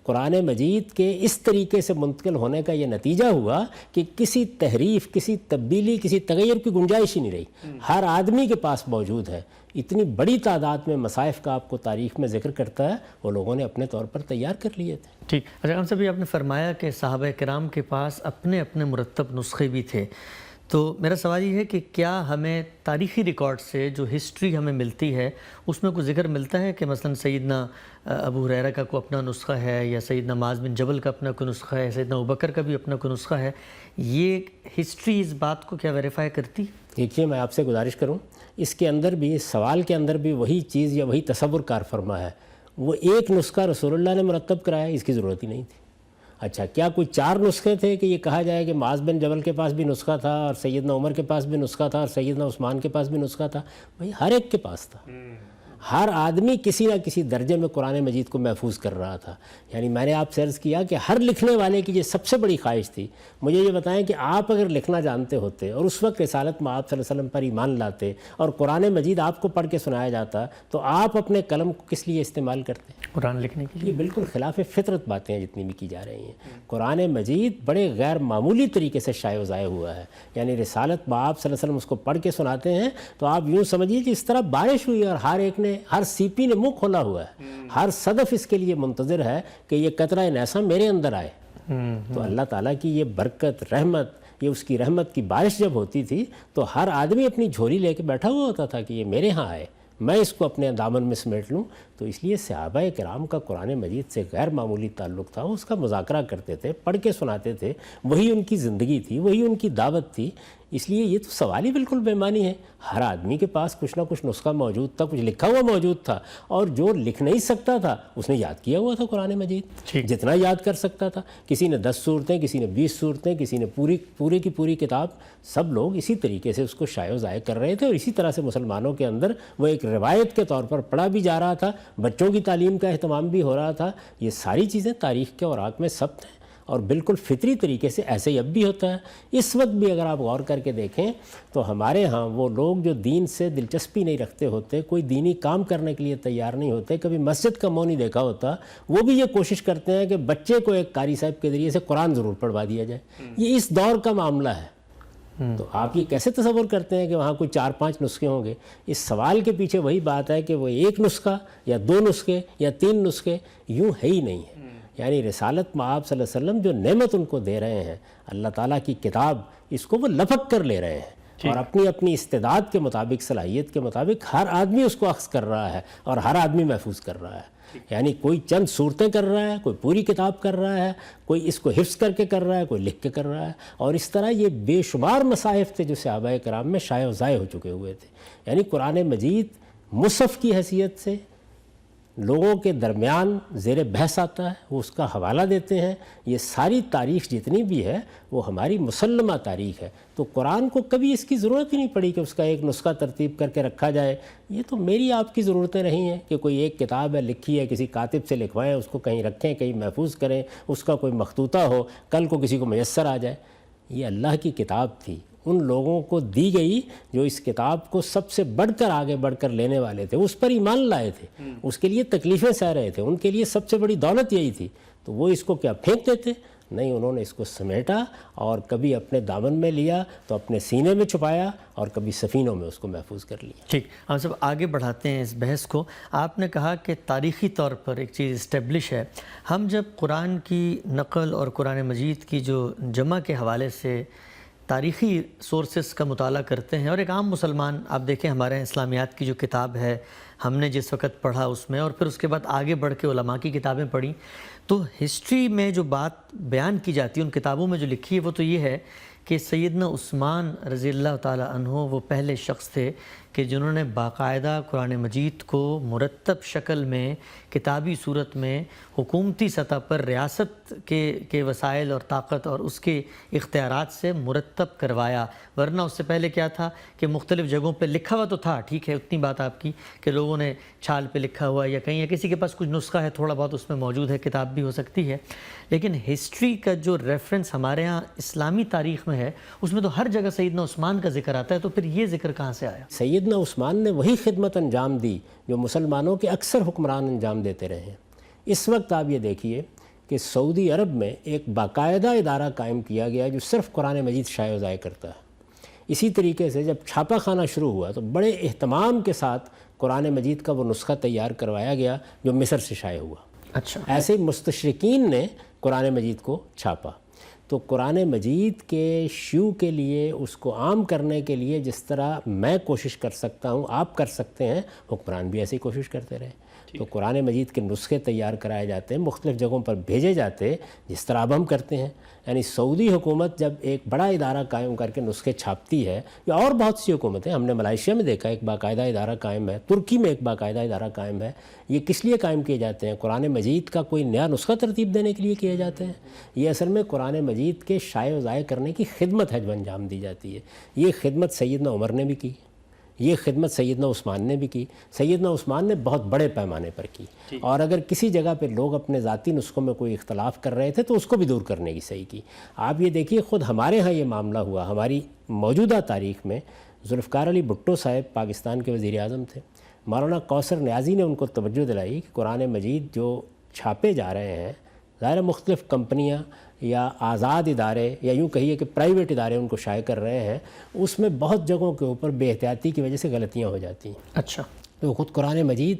قرآن مجید کے اس طریقے سے منتقل ہونے کا یہ نتیجہ ہوا کہ کسی تحریف، کسی تبدیلی، کسی تغیر کی گنجائش ہی نہیں رہی، ہر آدمی کے پاس موجود ہے۔ اتنی بڑی تعداد میں مصائف کا آپ کو تاریخ میں ذکر کرتا ہے، وہ لوگوں نے اپنے طور پر تیار کر لیے تھے۔ ٹھیک، اچھا ہم صاحب آپ نے فرمایا کہ صحابہ کرام کے پاس اپنے اپنے مرتب نسخے بھی تھے، تو میرا سوال یہ ہے کہ کیا ہمیں تاریخی ریکارڈ سے جو ہسٹری ہمیں ملتی ہے اس میں کوئی ذکر ملتا ہے کہ مثلا سیدنا ابو ہریرہ کا کوئی اپنا نسخہ ہے، یا سیدنا معاذ بن جبل کا اپنا کوئی نسخہ ہے، سیدنا ابوبکر کا بھی اپنا کوئی نسخہ ہے؟ یہ ہسٹری اس بات کو کیا ویریفائی کرتی؟ دیکھیے میں آپ سے گزارش کروں، اس کے اندر بھی، اس سوال کے اندر بھی وہی چیز یا وہی تصور کار فرما ہے، وہ ایک نسخہ رسول اللہ نے مرتب کرایا، اس کی ضرورت ہی نہیں تھی۔ اچھا کیا کوئی 4 نسخے تھے کہ یہ کہا جائے کہ معاذ بن جبل کے پاس بھی نسخہ تھا اور سیدنا عمر کے پاس بھی نسخہ تھا اور سیدنا عثمان کے پاس بھی نسخہ تھا؟ بھائی ہر ایک کے پاس تھا، ہر آدمی کسی نہ کسی درجے میں قرآن مجید کو محفوظ کر رہا تھا. یعنی میں نے آپ سے عرض کیا کہ ہر لکھنے والے کی یہ سب سے بڑی خواہش تھی. مجھے یہ بتائیں کہ آپ اگر لکھنا جانتے ہوتے اور اس وقت رسالت میں آپ صلی اللہ علیہ وسلم پر ایمان لاتے اور قرآن مجید آپ کو پڑھ کے سنایا جاتا تو آپ اپنے قلم کو کس لیے استعمال کرتے؟ قرآن لکھنے کے لیے. یہ بالکل خلاف فطرت باتیں ہیں جتنی بھی کی جا رہی ہیں. قرآن مجید بڑے غیر معمولی طریقے سے شائع و ضائع ہوا ہے. یعنی رسالت میں آپ صلی اللہ علیہ وسلم اس کو پڑھ کے سناتے ہیں تو آپ یوں سمجھیے کہ اس طرح بارش ہوئی اور ہر سیپی نے منہ کھولا ہوا ہے. ہر صدف اس کے لیے منتظر ہے کہ یہ قطرہ نیسا میرے اندر آئے. تو اللہ تعالیٰ کی یہ برکت، رحمت، یہ اس کی رحمت کی بارش جب ہوتی تھی تو ہر آدمی اپنی جھولی لے کے بیٹھا ہوا ہوتا تھا کہ یہ میرے ہاں آئے، میں اس کو اپنے دامن میں سمیٹ لوں. تو اس لیے صحابہ کرام کا قرآن مجید سے غیر معمولی تعلق تھا. وہ اس کا مذاکرہ کرتے تھے، پڑھ کے سناتے تھے. وہی ان کی زندگی تھی، وہی ان کی دعوت تھی. اس لیے یہ تو سوال ہی بالکل بے معنی ہے. ہر آدمی کے پاس کچھ نہ کچھ نسخہ موجود تھا، کچھ لکھا ہوا موجود تھا، اور جو لکھ نہیں سکتا تھا اس نے یاد کیا ہوا تھا قرآن مجید، جتنا یاد کر سکتا تھا. کسی نے 10 صورتیں، کسی نے 20 صورتیں، کسی نے پوری کی پوری کتاب. سب لوگ اسی طریقے سے اس کو شائع و ضائع کر رہے تھے، اور اسی طرح سے مسلمانوں کے اندر وہ ایک روایت کے طور پر پڑھا بھی جا رہا تھا. بچوں کی تعلیم کا اہتمام بھی ہو رہا تھا. یہ ساری چیزیں تاریخ کے اوراق میں ثبت ہیں اور بالکل فطری طریقے سے ایسے ہی اب بھی ہوتا ہے. اس وقت بھی اگر آپ غور کر کے دیکھیں تو ہمارے ہاں وہ لوگ جو دین سے دلچسپی نہیں رکھتے ہوتے، کوئی دینی کام کرنے کے لیے تیار نہیں ہوتے، کبھی مسجد کا منہ نہیں دیکھا ہوتا، وہ بھی یہ کوشش کرتے ہیں کہ بچے کو ایک قاری صاحب کے ذریعے سے قرآن ضرور پڑھوا دیا جائے. یہ اس دور کا معاملہ ہے. تو آپ یہ کیسے تصور کرتے ہیں کہ وہاں کوئی 4-5 نسخے ہوں گے؟ اس سوال کے پیچھے وہی بات ہے کہ وہ ایک نسخہ یا 2 نسخے یا 3 نسخے یوں ہے ہی نہیں ہے. یعنی رسالت میں آپ صلی اللہ علیہ وسلم جو نعمت ان کو دے رہے ہیں، اللہ تعالیٰ کی کتاب، اس کو وہ لپک کر لے رہے ہیں اور اپنی استعداد کے مطابق، صلاحیت کے مطابق ہر آدمی اس کو اخذ کر رہا ہے اور ہر آدمی محفوظ کر رہا ہے. یعنی کوئی چند صورتیں کر رہا ہے، کوئی پوری کتاب کر رہا ہے، کوئی اس کو حفظ کر کے کر رہا ہے، کوئی لکھ کے کر رہا ہے. اور اس طرح یہ بے شمار مصاحف تھے جو صحابہ کرام میں شائع و ضائع ہو چکے ہوئے تھے. یعنی قرآن مجید مصحف کی حیثیت سے لوگوں کے درمیان زیر بحث آتا ہے، وہ اس کا حوالہ دیتے ہیں. یہ ساری تاریخ جتنی بھی ہے وہ ہماری مسلمہ تاریخ ہے. تو قرآن کو کبھی اس کی ضرورت ہی نہیں پڑی کہ اس کا ایک نسخہ ترتیب کر کے رکھا جائے. یہ تو میری آپ کی ضرورتیں رہی ہیں کہ کوئی ایک کتاب ہے، لکھی ہے، کسی کاتب سے لکھوائیں، اس کو کہیں رکھیں، کہیں محفوظ کریں، اس کا کوئی مخطوطہ ہو، کل کو کسی کو میسر آ جائے. یہ اللہ کی کتاب تھی، ان لوگوں کو دی گئی جو اس کتاب کو سب سے آگے بڑھ کر لینے والے تھے، اس پر ایمان لائے تھے، اس کے لیے تکلیفیں سہ رہے تھے. ان کے لیے سب سے بڑی دولت یہی تھی. تو وہ اس کو کیا پھینک دیتے؟ نہیں، انہوں نے اس کو سمیٹا اور کبھی اپنے دامن میں لیا تو اپنے سینے میں چھپایا اور کبھی سفینوں میں اس کو محفوظ کر لیا. ٹھیک، ہم سب آگے بڑھاتے ہیں اس بحث کو. آپ نے کہا کہ تاریخی طور پر ایک چیز اسٹیبلش ہے. ہم جب قرآن کی نقل اور قرآن مجید کی جو جمع کے حوالے سے تاریخی سورسز کا مطالعہ کرتے ہیں، اور ایک عام مسلمان، آپ دیکھیں ہمارے یہاں اسلامیات کی جو کتاب ہے ہم نے جس وقت پڑھا اس میں، اور پھر اس کے بعد آگے بڑھ کے علماء کی کتابیں پڑھی، تو ہسٹری میں جو بات بیان کی جاتی ہے ان کتابوں میں جو لکھی ہے وہ تو یہ ہے کہ سیدنا عثمان رضی اللہ تعالی عنہ وہ پہلے شخص تھے کہ جنہوں نے باقاعدہ قرآن مجید کو مرتب شکل میں، کتابی صورت میں، حکومتی سطح پر ریاست کے وسائل اور طاقت اور اس کے اختیارات سے مرتب کروایا. ورنہ اس سے پہلے کیا تھا کہ مختلف جگہوں پہ لکھا ہوا تو تھا، ٹھیک ہے، اتنی بات آپ کی کہ لوگوں نے چھال پہ لکھا ہوا یا کہیں، یا کسی کے پاس کچھ نسخہ ہے تھوڑا بہت اس میں موجود ہے، کتاب بھی ہو سکتی ہے. لیکن ہسٹری کا جو ریفرنس ہمارے ہاں اسلامی تاریخ میں ہے اس میں تو ہر جگہ سیدنا عثمان کا ذکر آتا ہے. تو پھر یہ ذکر کہاں سے آیا؟ سیدنا عثمان نے وہی خدمت انجام دی جو مسلمانوں کے اکثر حکمران انجام دیتے رہے ہیں. اس وقت آپ یہ دیکھیے کہ سعودی عرب میں ایک باقاعدہ ادارہ قائم کیا گیا جو صرف قرآن مجید شائع و ضائع کرتا ہے. اسی طریقے سے جب چھاپا خانہ شروع ہوا تو بڑے اہتمام کے ساتھ قرآن مجید کا وہ نسخہ تیار کروایا گیا جو مصر سے شائع ہوا. اچھا، ایسے مستشرقین نے قرآن مجید کو چھاپا. تو قرآن مجید کے شیوع کے لیے، اس کو عام کرنے کے لیے جس طرح میں کوشش کر سکتا ہوں آپ کر سکتے ہیں، حکمران بھی ایسی کوشش کرتے رہے. تو قرآن مجید کے نسخے تیار کرائے جاتے ہیں، مختلف جگہوں پر بھیجے جاتے جس طرح اب ہم کرتے ہیں. یعنی سعودی حکومت جب ایک بڑا ادارہ قائم کر کے نسخے چھاپتی ہے، یا اور بہت سی حکومتیں، ہم نے ملائیشیا میں دیکھا ایک باقاعدہ ادارہ قائم ہے، ترکی میں ایک باقاعدہ ادارہ قائم ہے. یہ کس لیے قائم کیے جاتے ہیں؟ قرآن مجید کا کوئی نیا نسخہ ترتیب دینے کے لیے کیے جاتے ہیں. یہ اصل میں قرآن مجید کے شائع و ضائع کرنے کی خدمت ہے جو انجام دی جاتی ہے. یہ خدمت سیدنا عمر نے بھی کی، یہ خدمت سیدنا عثمان نے بھی کی. سیدنا عثمان نے بہت بڑے پیمانے پر کی, اور اگر کسی جگہ پہ لوگ اپنے ذاتی نسخوں میں کوئی اختلاف کر رہے تھے تو اس کو بھی دور کرنے کی صحیح کی. آپ یہ دیکھیے خود ہمارے ہاں یہ معاملہ ہوا. ہماری موجودہ تاریخ میں ذوالفقار علی بھٹو صاحب پاکستان کے وزیر اعظم تھے. مولانا کوثر نیازی نے ان کو توجہ دلائی کہ قرآن مجید جو چھاپے جا رہے ہیں, ظاہر مختلف کمپنیاں یا آزاد ادارے یا یوں کہیے کہ پرائیویٹ ادارے ان کو شائع کر رہے ہیں, اس میں بہت جگہوں کے اوپر بے احتیاطی کی وجہ سے غلطیاں ہو جاتی ہیں. اچھا. تو خود قرآن مجید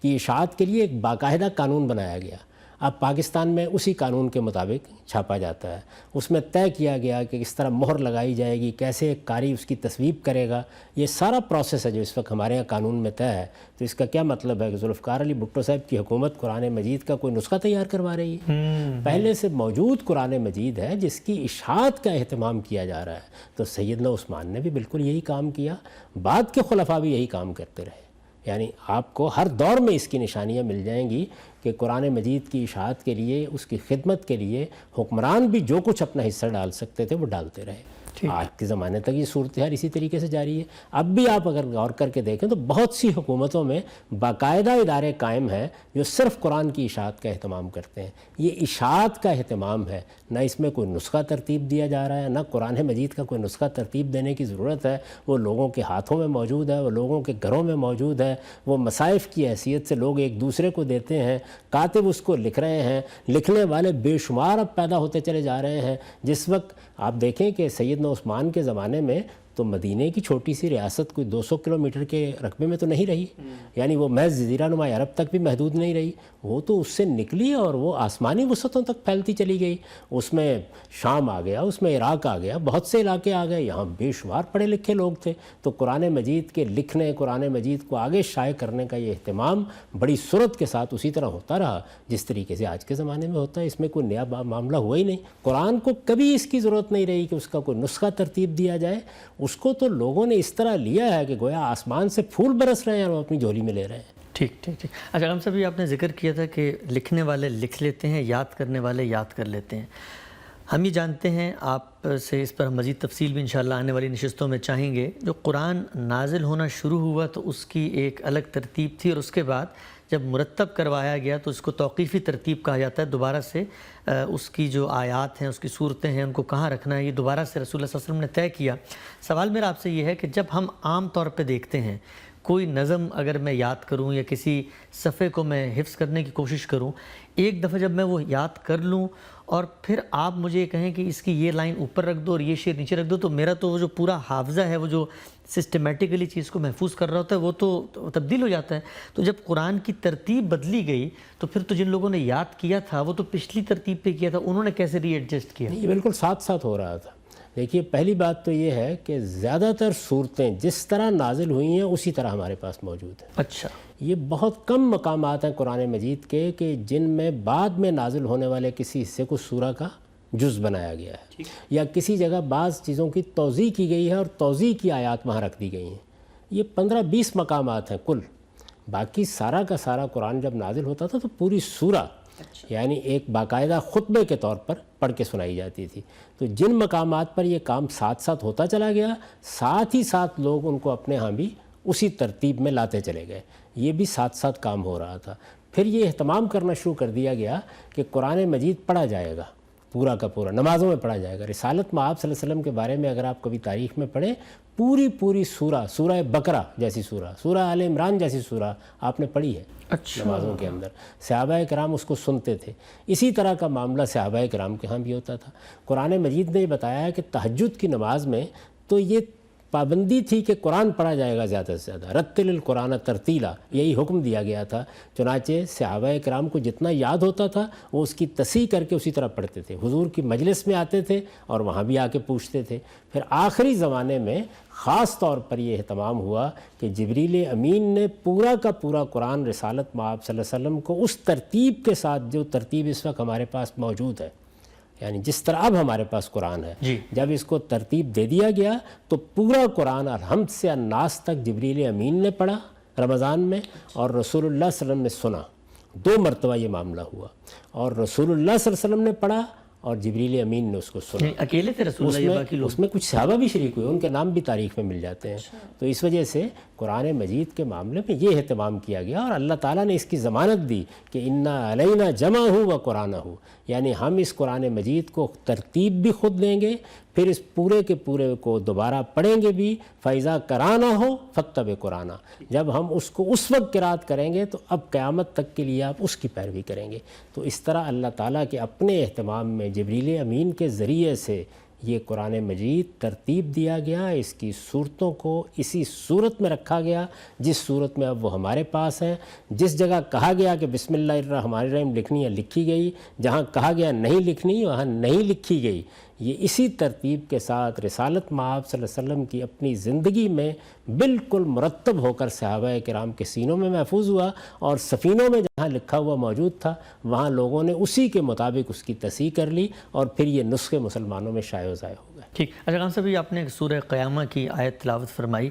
کی اشاعت کے لیے ایک باقاعدہ قانون بنایا گیا. اب پاکستان میں اسی قانون کے مطابق چھاپا جاتا ہے. اس میں طے کیا گیا کہ کس طرح مہر لگائی جائے گی, کیسے ایک قاری اس کی تصویب کرے گا. یہ سارا پروسیس ہے جو اس وقت ہمارے یہاں قانون میں طے ہے. تو اس کا کیا مطلب ہے کہ ذوالفقار علی بھٹو صاحب کی حکومت قرآن مجید کا کوئی نسخہ تیار کروا رہی ہے؟ پہلے سے موجود قرآن مجید ہے جس کی اشاعت کا اہتمام کیا جا رہا ہے. تو سیدنا عثمان نے بھی بالکل یہی کام کیا, بعد کے خلفاء بھی یہی کام کرتے رہے. یعنی آپ کو ہر دور میں اس کی نشانیاں مل جائیں گی کہ قرآن مجید کی اشاعت کے لیے, اس کی خدمت کے لیے حکمران بھی جو کچھ اپنا حصہ ڈال سکتے تھے وہ ڈالتے رہے. آج کے زمانے تک یہ صورتحال اسی طریقے سے جاری ہے. اب بھی آپ اگر غور کر کے دیکھیں تو بہت سی حکومتوں میں باقاعدہ ادارے قائم ہیں جو صرف قرآن کی اشاعت کا اہتمام کرتے ہیں. یہ اشاعت کا اہتمام ہے, نہ اس میں کوئی نسخہ ترتیب دیا جا رہا ہے, نہ قرآن مجید کا کوئی نسخہ ترتیب دینے کی ضرورت ہے. وہ لوگوں کے ہاتھوں میں موجود ہے, وہ لوگوں کے گھروں میں موجود ہے, وہ مصائف کی حیثیت سے لوگ ایک دوسرے کو دیتے ہیں, کاتب اس کو لکھ رہے ہیں, لکھنے والے بے شمار اب پیدا ہوتے چلے جا رہے ہیں. جس وقت آپ دیکھیں کہ سیدنا عثمان کے زمانے میں تو مدینے کی چھوٹی سی ریاست کوئی 200 کلومیٹر کے رقبے میں تو نہیں رہی, یعنی وہ محض جزیرہ نما عرب تک بھی محدود نہیں رہی. وہ تو اس سے نکلی اور وہ آسمانی وسعتوں تک پھیلتی چلی گئی. اس میں شام آ گیا, اس میں عراق آ گیا, بہت سے علاقے آ گئے. یہاں بے شمار پڑھے لکھے لوگ تھے. تو قرآن مجید کے لکھنے, قرآن مجید کو آگے شائع کرنے کا یہ اہتمام بڑی سرعت کے ساتھ اسی طرح ہوتا رہا جس طریقے سے آج کے زمانے میں ہوتا ہے. اس میں کوئی نیا معاملہ ہوا ہی نہیں. قرآن کو کبھی اس کی ضرورت نہیں رہی کہ اس کا کوئی نسخہ ترتیب دیا جائے. اس کو تو لوگوں نے اس طرح لیا ہے کہ گویا آسمان سے پھول برس رہے ہیں اور وہ اپنی جھولی میں لے رہے ہیں. ٹھیک ٹھیک ٹھیک. اچھا غلام صاحب, آپ نے ذکر کیا تھا کہ لکھنے والے لکھ لیتے ہیں, یاد کرنے والے یاد کر لیتے ہیں. ہم یہ جانتے ہیں, آپ سے اس پر مزید تفصیل بھی انشاءاللہ آنے والی نشستوں میں چاہیں گے. جو قرآن نازل ہونا شروع ہوا تو اس کی ایک الگ ترتیب تھی, اور اس کے بعد جب مرتب کروایا گیا تو اس کو توقیفی ترتیب کہا جاتا ہے. دوبارہ سے اس کی جو آیات ہیں, اس کی صورتیں ہیں, ان کو کہاں رکھنا ہے, یہ دوبارہ سے رسول اللہ صلی اللہ علیہ وسلم نے طے کیا. سوال میرا آپ سے یہ ہے کہ جب ہم عام طور پہ دیکھتے ہیں کوئی نظم اگر میں یاد کروں یا کسی صفحے کو میں حفظ کرنے کی کوشش کروں, ایک دفعہ جب میں وہ یاد کر لوں اور پھر آپ مجھے یہ کہیں کہ اس کی یہ لائن اوپر رکھ دو اور یہ شعر نیچے رکھ دو, تو میرا تو وہ جو پورا حافظہ ہے, وہ جو سسٹمیٹیکلی چیز کو محفوظ کر رہا ہوتا ہے, وہ تو تبدیل ہو جاتا ہے. تو جب قرآن کی ترتیب بدلی گئی تو پھر تو جن لوگوں نے یاد کیا تھا وہ تو پچھلی ترتیب پہ کیا تھا, انہوں نے کیسے ری ایڈجسٹ کیا؟ یہ بالکل ساتھ ساتھ ہو رہا تھا. دیکھیے پہلی بات تو یہ ہے کہ زیادہ تر صورتیں جس طرح نازل ہوئی ہیں اسی طرح ہمارے پاس موجود ہیں. اچھا. یہ بہت کم مقامات ہیں قرآن مجید کے کہ جن میں بعد میں نازل ہونے والے کسی حصے کو سورہ کا جز بنایا گیا ہے, یا کسی جگہ بعض چیزوں کی توضیح کی گئی ہے اور توضیح کی آیات وہاں رکھ دی گئی ہیں. یہ 15-20 مقامات ہیں کل. باقی سارا کا سارا قرآن جب نازل ہوتا تھا تو پوری سورہ یعنی ایک باقاعدہ خطبے کے طور پر پڑھ کے سنائی جاتی تھی. تو جن مقامات پر یہ کام ساتھ ساتھ ہوتا چلا گیا, ساتھ ہی ساتھ لوگ ان کو اپنے ہاں بھی اسی ترتیب میں لاتے چلے گئے. یہ بھی ساتھ ساتھ کام ہو رہا تھا. پھر یہ اہتمام کرنا شروع کر دیا گیا کہ قرآن مجید پڑھا جائے گا, پورا کا پورا نمازوں میں پڑھا جائے گا. رسالت مآب صلی اللہ علیہ وسلم کے بارے میں اگر آپ کبھی تاریخ میں پڑھیں, پوری سورہ بقرہ جیسی سورہ آل عمران جیسی سورہ آپ نے پڑھی ہے نمازوں کے اندر. صحابہ کرام اس کو سنتے تھے. اسی طرح کا معاملہ صحابہ کرام کے ہاں بھی ہوتا تھا. قرآن مجید نے یہ بتایا ہے کہ تہجد کی نماز میں تو یہ پابندی تھی کہ قرآن پڑھا جائے گا زیادہ سے زیادہ, رتل القرآن ترتیلا, یہی حکم دیا گیا تھا. چنانچہ صحابہ کرام کو جتنا یاد ہوتا تھا وہ اس کی تصحیح کر کے اسی طرح پڑھتے تھے. حضور کی مجلس میں آتے تھے اور وہاں بھی آ کے پوچھتے تھے. پھر آخری زمانے میں خاص طور پر یہ اہتمام ہوا کہ جبریل امین نے پورا کا پورا قرآن رسالت مآب صلی اللہ علیہ وسلم کو اس ترتیب کے ساتھ, جو ترتیب اس وقت ہمارے پاس موجود ہے, یعنی جس طرح اب ہمارے پاس قرآن ہے, جب اس کو ترتیب دے دیا گیا تو پورا قرآن الحمد سے الناس تک جبریل امین نے پڑھا رمضان میں, اور رسول اللہ صلی اللہ علیہ وسلم نے سنا. 2 مرتبہ یہ معاملہ ہوا, اور رسول اللہ صلی اللہ علیہ وسلم نے پڑھا اور جبریل امین نے اس کو سنا. اکیلے تھے رسول اللہ یا باقی لوگ؟ اس میں کچھ صحابہ بھی شریک ہوئے، ان کے نام بھی تاریخ میں مل جاتے ہیں. تو اس وجہ سے قرآن مجید کے معاملے میں یہ اہتمام کیا گیا، اور اللہ تعالیٰ نے اس کی ضمانت دی کہ انا علینا جمعہ و قرآنہ، یعنی ہم اس قرآن مجید کو ترتیب بھی خود دیں گے، پھر اس پورے کے پورے کو دوبارہ پڑھیں گے بھی. فیضا کرانا ہو فتب قرآنہ، جب ہم اس کو اس وقت قرات کریں گے تو اب قیامت تک کے لیے آپ اس کی پیروی کریں گے. تو اس طرح اللہ تعالیٰ کے اپنے اہتمام میں جبریل امین کے ذریعے سے یہ قرآن مجید ترتیب دیا گیا، اس کی صورتوں کو اسی صورت میں رکھا گیا جس صورت میں اب وہ ہمارے پاس ہیں. جس جگہ کہا گیا کہ بسم اللہ الرحمن الرحیم لکھنی ہے لکھی گئی، جہاں کہا گیا نہیں لکھنی وہاں نہیں لکھی گئی. یہ اسی ترتیب کے ساتھ رسالت مآب صلی اللہ علیہ وسلم کی اپنی زندگی میں بالکل مرتب ہو کر صحابہ کرام کے سینوں میں محفوظ ہوا، اور سفینوں میں جہاں لکھا ہوا موجود تھا وہاں لوگوں نے اسی کے مطابق اس کی تصحیح کر لی، اور پھر یہ نسخے مسلمانوں میں شائع و ضائع ہو گئے. ٹھیک. اچھا خان صاحب، آپ نے سورہ قیامہ کی آیت تلاوت فرمائی.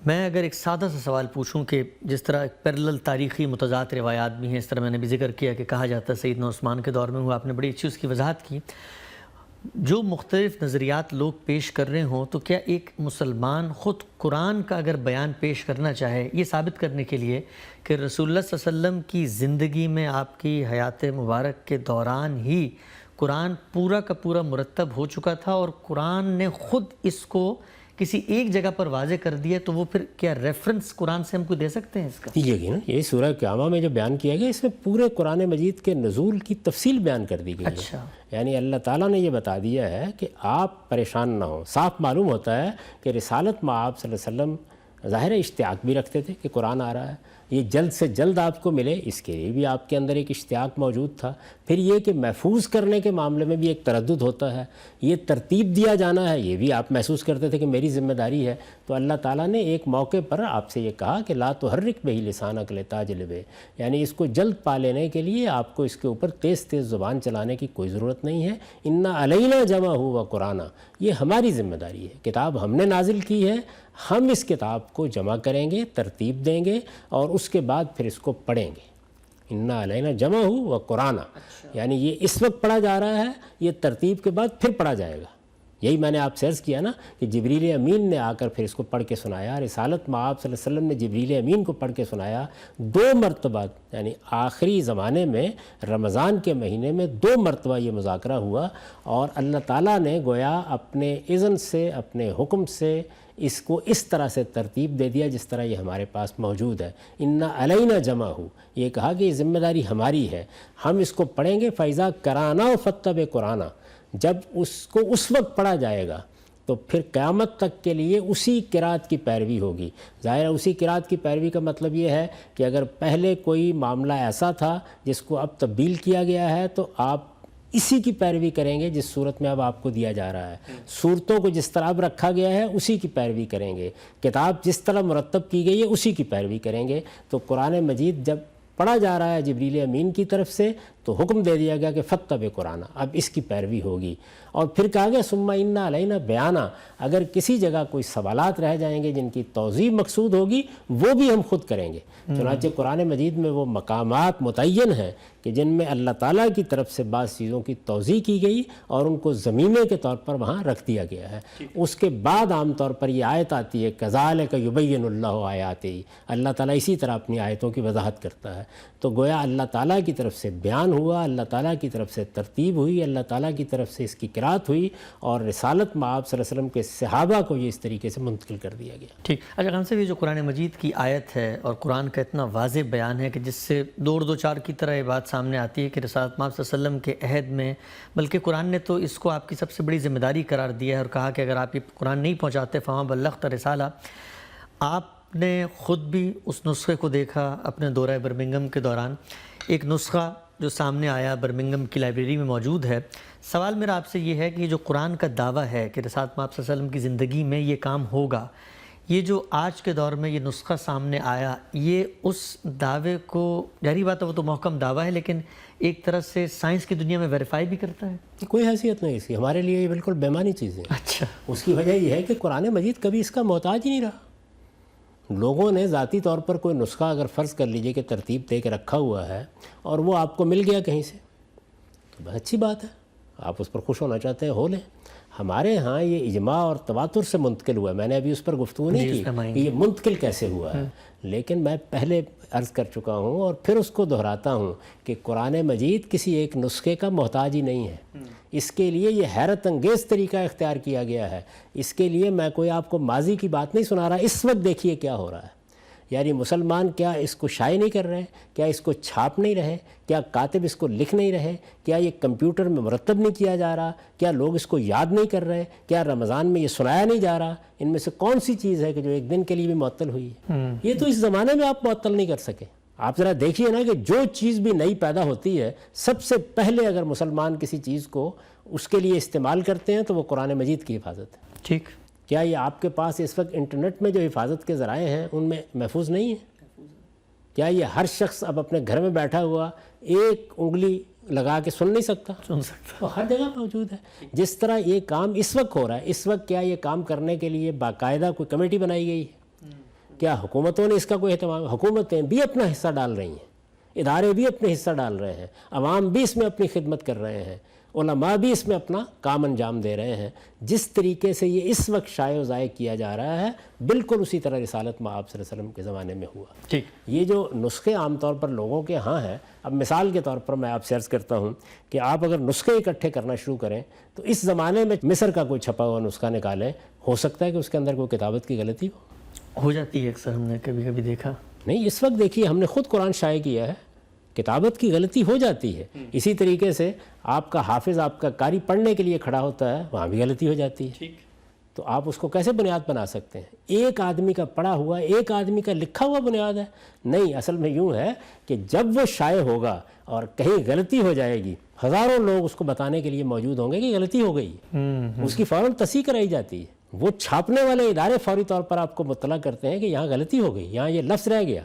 میں اگر ایک سادہ سا سوال پوچھوں کہ جس طرح پیرلل تاریخی متضاد روایات بھی ہیں، اس طرح میں نے بھی ذکر کیا کہ کہا جاتا ہے سیدنا عثمان کے دور میں ہوا، آپ نے بڑی اچھی اس کی وضاحت کی. جو مختلف نظریات لوگ پیش کر رہے ہوں، تو کیا ایک مسلمان خود قرآن کا اگر بیان پیش کرنا چاہے یہ ثابت کرنے کے لیے کہ رسول اللہ صلی اللہ علیہ وسلم کی زندگی میں آپ کی حیات مبارک کے دوران ہی قرآن پورا کا پورا مرتب ہو چکا تھا اور قرآن نے خود اس کو کسی ایک جگہ پر واضح کر دیا، تو وہ پھر کیا ریفرنس قرآن سے ہم کو دے سکتے ہیں اس کا؟ یہ نا یہ سورہ قیامہ میں جو بیان کیا گیا اس میں پورے قرآن مجید کے نزول کی تفصیل بیان کر دی گئی ہے. اچھا. یعنی اللہ تعالیٰ نے یہ بتا دیا ہے کہ آپ پریشان نہ ہوں. صاف معلوم ہوتا ہے کہ رسالت مآب صلی اللہ علیہ وسلم ظاہر اشتیاق بھی رکھتے تھے کہ قرآن آ رہا ہے، یہ جلد سے جلد آپ کو ملے، اس کے لیے بھی آپ کے اندر ایک اشتیاق موجود تھا. پھر یہ کہ محفوظ کرنے کے معاملے میں بھی ایک تردد ہوتا ہے، یہ ترتیب دیا جانا ہے، یہ بھی آپ محسوس کرتے تھے کہ میری ذمہ داری ہے. تو اللہ تعالیٰ نے ایک موقع پر آپ سے یہ کہا کہ لا تحرک بہ لسانک لتعجل بہ، یعنی اس کو جلد پا لینے کے لیے آپ کو اس کے اوپر تیز تیز زبان چلانے کی کوئی ضرورت نہیں ہے. انا علینا جمعہ و قرآنہ، یہ ہماری ذمہ داری ہے، کتاب ہم نے نازل کی ہے، ہم اس کتاب کو جمع کریں گے، ترتیب دیں گے، اور اس کے بعد پھر اس کو پڑھیں گے. انا علینا جمع و قرآنہ، یعنی یہ اس وقت پڑھا جا رہا ہے، یہ ترتیب کے بعد پھر پڑھا جائے گا. یہی میں نے آپ سے عرض کیا نا کہ جبریل امین نے آ کر پھر اس کو پڑھ کے سنایا. رسالت مآب صلی اللہ علیہ وسلم نے جبریل امین کو پڑھ کے سنایا 2 مرتبہ، یعنی آخری زمانے میں رمضان کے مہینے میں 2 مرتبہ یہ مذاکرہ ہوا، اور اللہ تعالیٰ نے گویا اپنے اذن سے، اپنے حکم سے اس کو اس طرح سے ترتیب دے دیا جس طرح یہ ہمارے پاس موجود ہے. انا علینا جمع ہو، یہ کہا کہ یہ ذمہ داری ہماری ہے، ہم اس کو پڑھیں گے. فیضا کرانا و فتب قرآنہ، جب اس کو اس وقت پڑھا جائے گا تو پھر قیامت تک کے لیے اسی قرات کی پیروی ہوگی. ظاہر ہے اسی قرات کی پیروی کا مطلب یہ ہے کہ اگر پہلے کوئی معاملہ ایسا تھا جس کو اب تبدیل کیا گیا ہے تو آپ اسی کی پیروی کریں گے جس صورت میں اب آپ کو دیا جا رہا ہے. صورتوں کو جس طرح اب رکھا گیا ہے اسی کی پیروی کریں گے. کتاب جس طرح مرتب کی گئی ہے اسی کی پیروی کریں گے. تو قرآن مجید جب پڑھا جا رہا ہے جبریل امین کی طرف سے تو حکم دے دیا گیا کہ فتب قرآن، اب اس کی پیروی ہوگی. اور پھر کہا گیا ثم انا علینا بیانہ، اگر کسی جگہ کوئی سوالات رہ جائیں گے جن کی توضیح مقصود ہوگی وہ بھی ہم خود کریں گے. چنانچہ قرآن مجید میں وہ مقامات متعین ہیں کہ جن میں اللہ تعالیٰ کی طرف سے بعض چیزوں کی توضیح کی گئی اور ان کو ضمیمے کے طور پر وہاں رکھ دیا گیا ہے. اس کے بعد عام طور پر یہ آیت آتی ہے کذالک یبین اللہ آیاتہ، اللہ تعالیٰ اسی طرح اپنی آیتوں کی وضاحت کرتا ہے. تو گویا اللہ تعالیٰ کی طرف سے بیان ہوا، اللہ تعالیٰ کی طرف سے ترتیب ہوئی، اللہ تعالیٰ کی طرف سے اس کی قرات ہوئی، اور رسالت مآب صلی اللہ علیہ وسلم کے صحابہ کو یہ اس طریقے سے منتقل کر دیا گیا. ٹھیک. اچھا خان صاحب، یہ جو قرآن مجید کی آیت ہے اور قرآن کا اتنا واضح بیان ہے کہ جس سے 2 اور 2 4 کی طرح یہ بات سامنے آتی ہے کہ رسالت مآب صلی اللہ علیہ وسلم کے عہد میں، بلکہ قرآن نے تو اس کو آپ کی سب سے بڑی ذمہ داری قرار دیا ہے اور کہا کہ اگر آپ یہ قرآن نہیں پہنچاتے فما بلغت رسالہ. آپ نے خود بھی اس نسخے کو دیکھا اپنے دورہ برمنگھم کے دوران، ایک نسخہ جو سامنے آیا برمنگھم کی لائبریری میں موجود ہے. سوال میرا آپ سے یہ ہے کہ جو قرآن کا دعویٰ ہے کہ رسالت مآب صلی اللہ علیہ وسلم کی زندگی میں یہ کام ہوگا، یہ جو آج کے دور میں یہ نسخہ سامنے آیا، یہ اس دعوے کو، ظاہری بات ہے وہ تو محکم دعویٰ ہے لیکن ایک طرح سے سائنس کی دنیا میں ویریفائی بھی کرتا ہے؟ کوئی حیثیت نہیں اس کی، ہمارے لیے یہ بالکل بیمانی چیز ہے. اچھا. اس کی وجہ یہ ہے کہ قرآن مجید کبھی اس کا محتاج ہی نہیں رہا. لوگوں نے ذاتی طور پر کوئی نسخہ اگر فرض کر لیجئے کہ ترتیب دے کے رکھا ہوا ہے اور وہ آپ کو مل گیا کہیں سے تو بہت اچھی بات ہے، آپ اس پر خوش ہونا چاہتے ہیں ہو لیں. ہمارے ہاں یہ اجماع اور تواتر سے منتقل ہوا ہے. میں نے ابھی اس پر گفتگو نہیں کی کہ یہ منتقل کیسے ہوا ہے، لیکن میں پہلے عرض کر چکا ہوں اور پھر اس کو دہراتا ہوں کہ قرآن مجید کسی ایک نسخے کا محتاج ہی نہیں ہے. اس کے لیے یہ حیرت انگیز طریقہ اختیار کیا گیا ہے. اس کے لیے میں کوئی آپ کو ماضی کی بات نہیں سنا رہا، اس وقت دیکھیے کیا ہو رہا ہے. یعنی مسلمان کیا اس کو شائع نہیں کر رہے، کیا اس کو چھاپ نہیں رہے، کیا کاتب اس کو لکھ نہیں رہے، کیا یہ کمپیوٹر میں مرتب نہیں کیا جا رہا، کیا لوگ اس کو یاد نہیں کر رہے، کیا رمضان میں یہ سنایا نہیں جا رہا. ان میں سے کون سی چیز ہے کہ جو ایک دن کے لیے بھی معطل ہوئی ہے؟ یہ تو اس زمانے میں آپ معطل نہیں کر سکے. آپ ذرا دیکھیے نا کہ جو چیز بھی نئی پیدا ہوتی ہے سب سے پہلے اگر مسلمان کسی چیز کو اس کے لیے استعمال کرتے ہیں تو وہ قرآن مجید کی حفاظت ہے. ٹھیک. کیا یہ آپ کے پاس اس وقت انٹرنیٹ میں جو حفاظت کے ذرائع ہیں ان میں محفوظ نہیں ہے؟ کیا یہ ہر شخص اب اپنے گھر میں بیٹھا ہوا ایک انگلی لگا کے سن نہیں سکتا؟ وہ ہر جگہ موجود ہے. جس طرح یہ کام اس وقت ہو رہا ہے، اس وقت کیا یہ کام کرنے کے لیے باقاعدہ کوئی کمیٹی بنائی گئی ہے؟ کیا حکومتوں نے اس کا کوئی اہتمام؟ حکومتیں بھی اپنا حصہ ڈال رہی ہیں، ادارے بھی اپنے حصہ ڈال رہے ہیں، عوام بھی اس میں اپنی خدمت کر رہے ہیں، علماء بھی اس میں اپنا کام انجام دے رہے ہیں. جس طریقے سے یہ اس وقت شائع و ضائع کیا جا رہا ہے بالکل اسی طرح رسالت مآب صلی اللہ علیہ وسلم کے زمانے میں ہوا. ٹھیک. یہ جو نسخے عام طور پر لوگوں کے ہاں ہیں، اب مثال کے طور پر میں آپ سے عرض کرتا ہوں کہ آپ اگر نسخے اکٹھے کرنا شروع کریں تو اس زمانے میں مصر کا کوئی چھپا ہوا نسخہ نکالیں، ہو سکتا ہے کہ اس کے اندر کوئی کتابت کی غلطی ہو جاتی ہے. اکثر ہم نے کبھی کبھی دیکھا. نہیں، اس وقت دیکھیے ہم نے خود قرآن شائع کیا ہے، کتابت کی غلطی ہو جاتی ہے. اسی طریقے سے آپ کا حافظ، آپ کا قاری پڑھنے کے لیے کھڑا ہوتا ہے، وہاں بھی غلطی ہو جاتی ہے. تو آپ اس کو کیسے بنیاد بنا سکتے ہیں؟ ایک آدمی کا پڑھا ہوا، ایک آدمی کا لکھا ہوا بنیاد ہے؟ نہیں، اصل میں یوں ہے کہ جب وہ شائع ہوگا اور کہیں غلطی ہو جائے گی، ہزاروں لوگ اس کو بتانے کے لیے موجود ہوں گے کہ غلطی ہو گئی، اس کی فوراً تصحیح کرائی جاتی ہے. وہ چھاپنے والے ادارے فوری طور پر آپ کو مطلع کرتے ہیں کہ یہاں غلطی ہو گئی، یہاں یہ لفظ رہ گیا،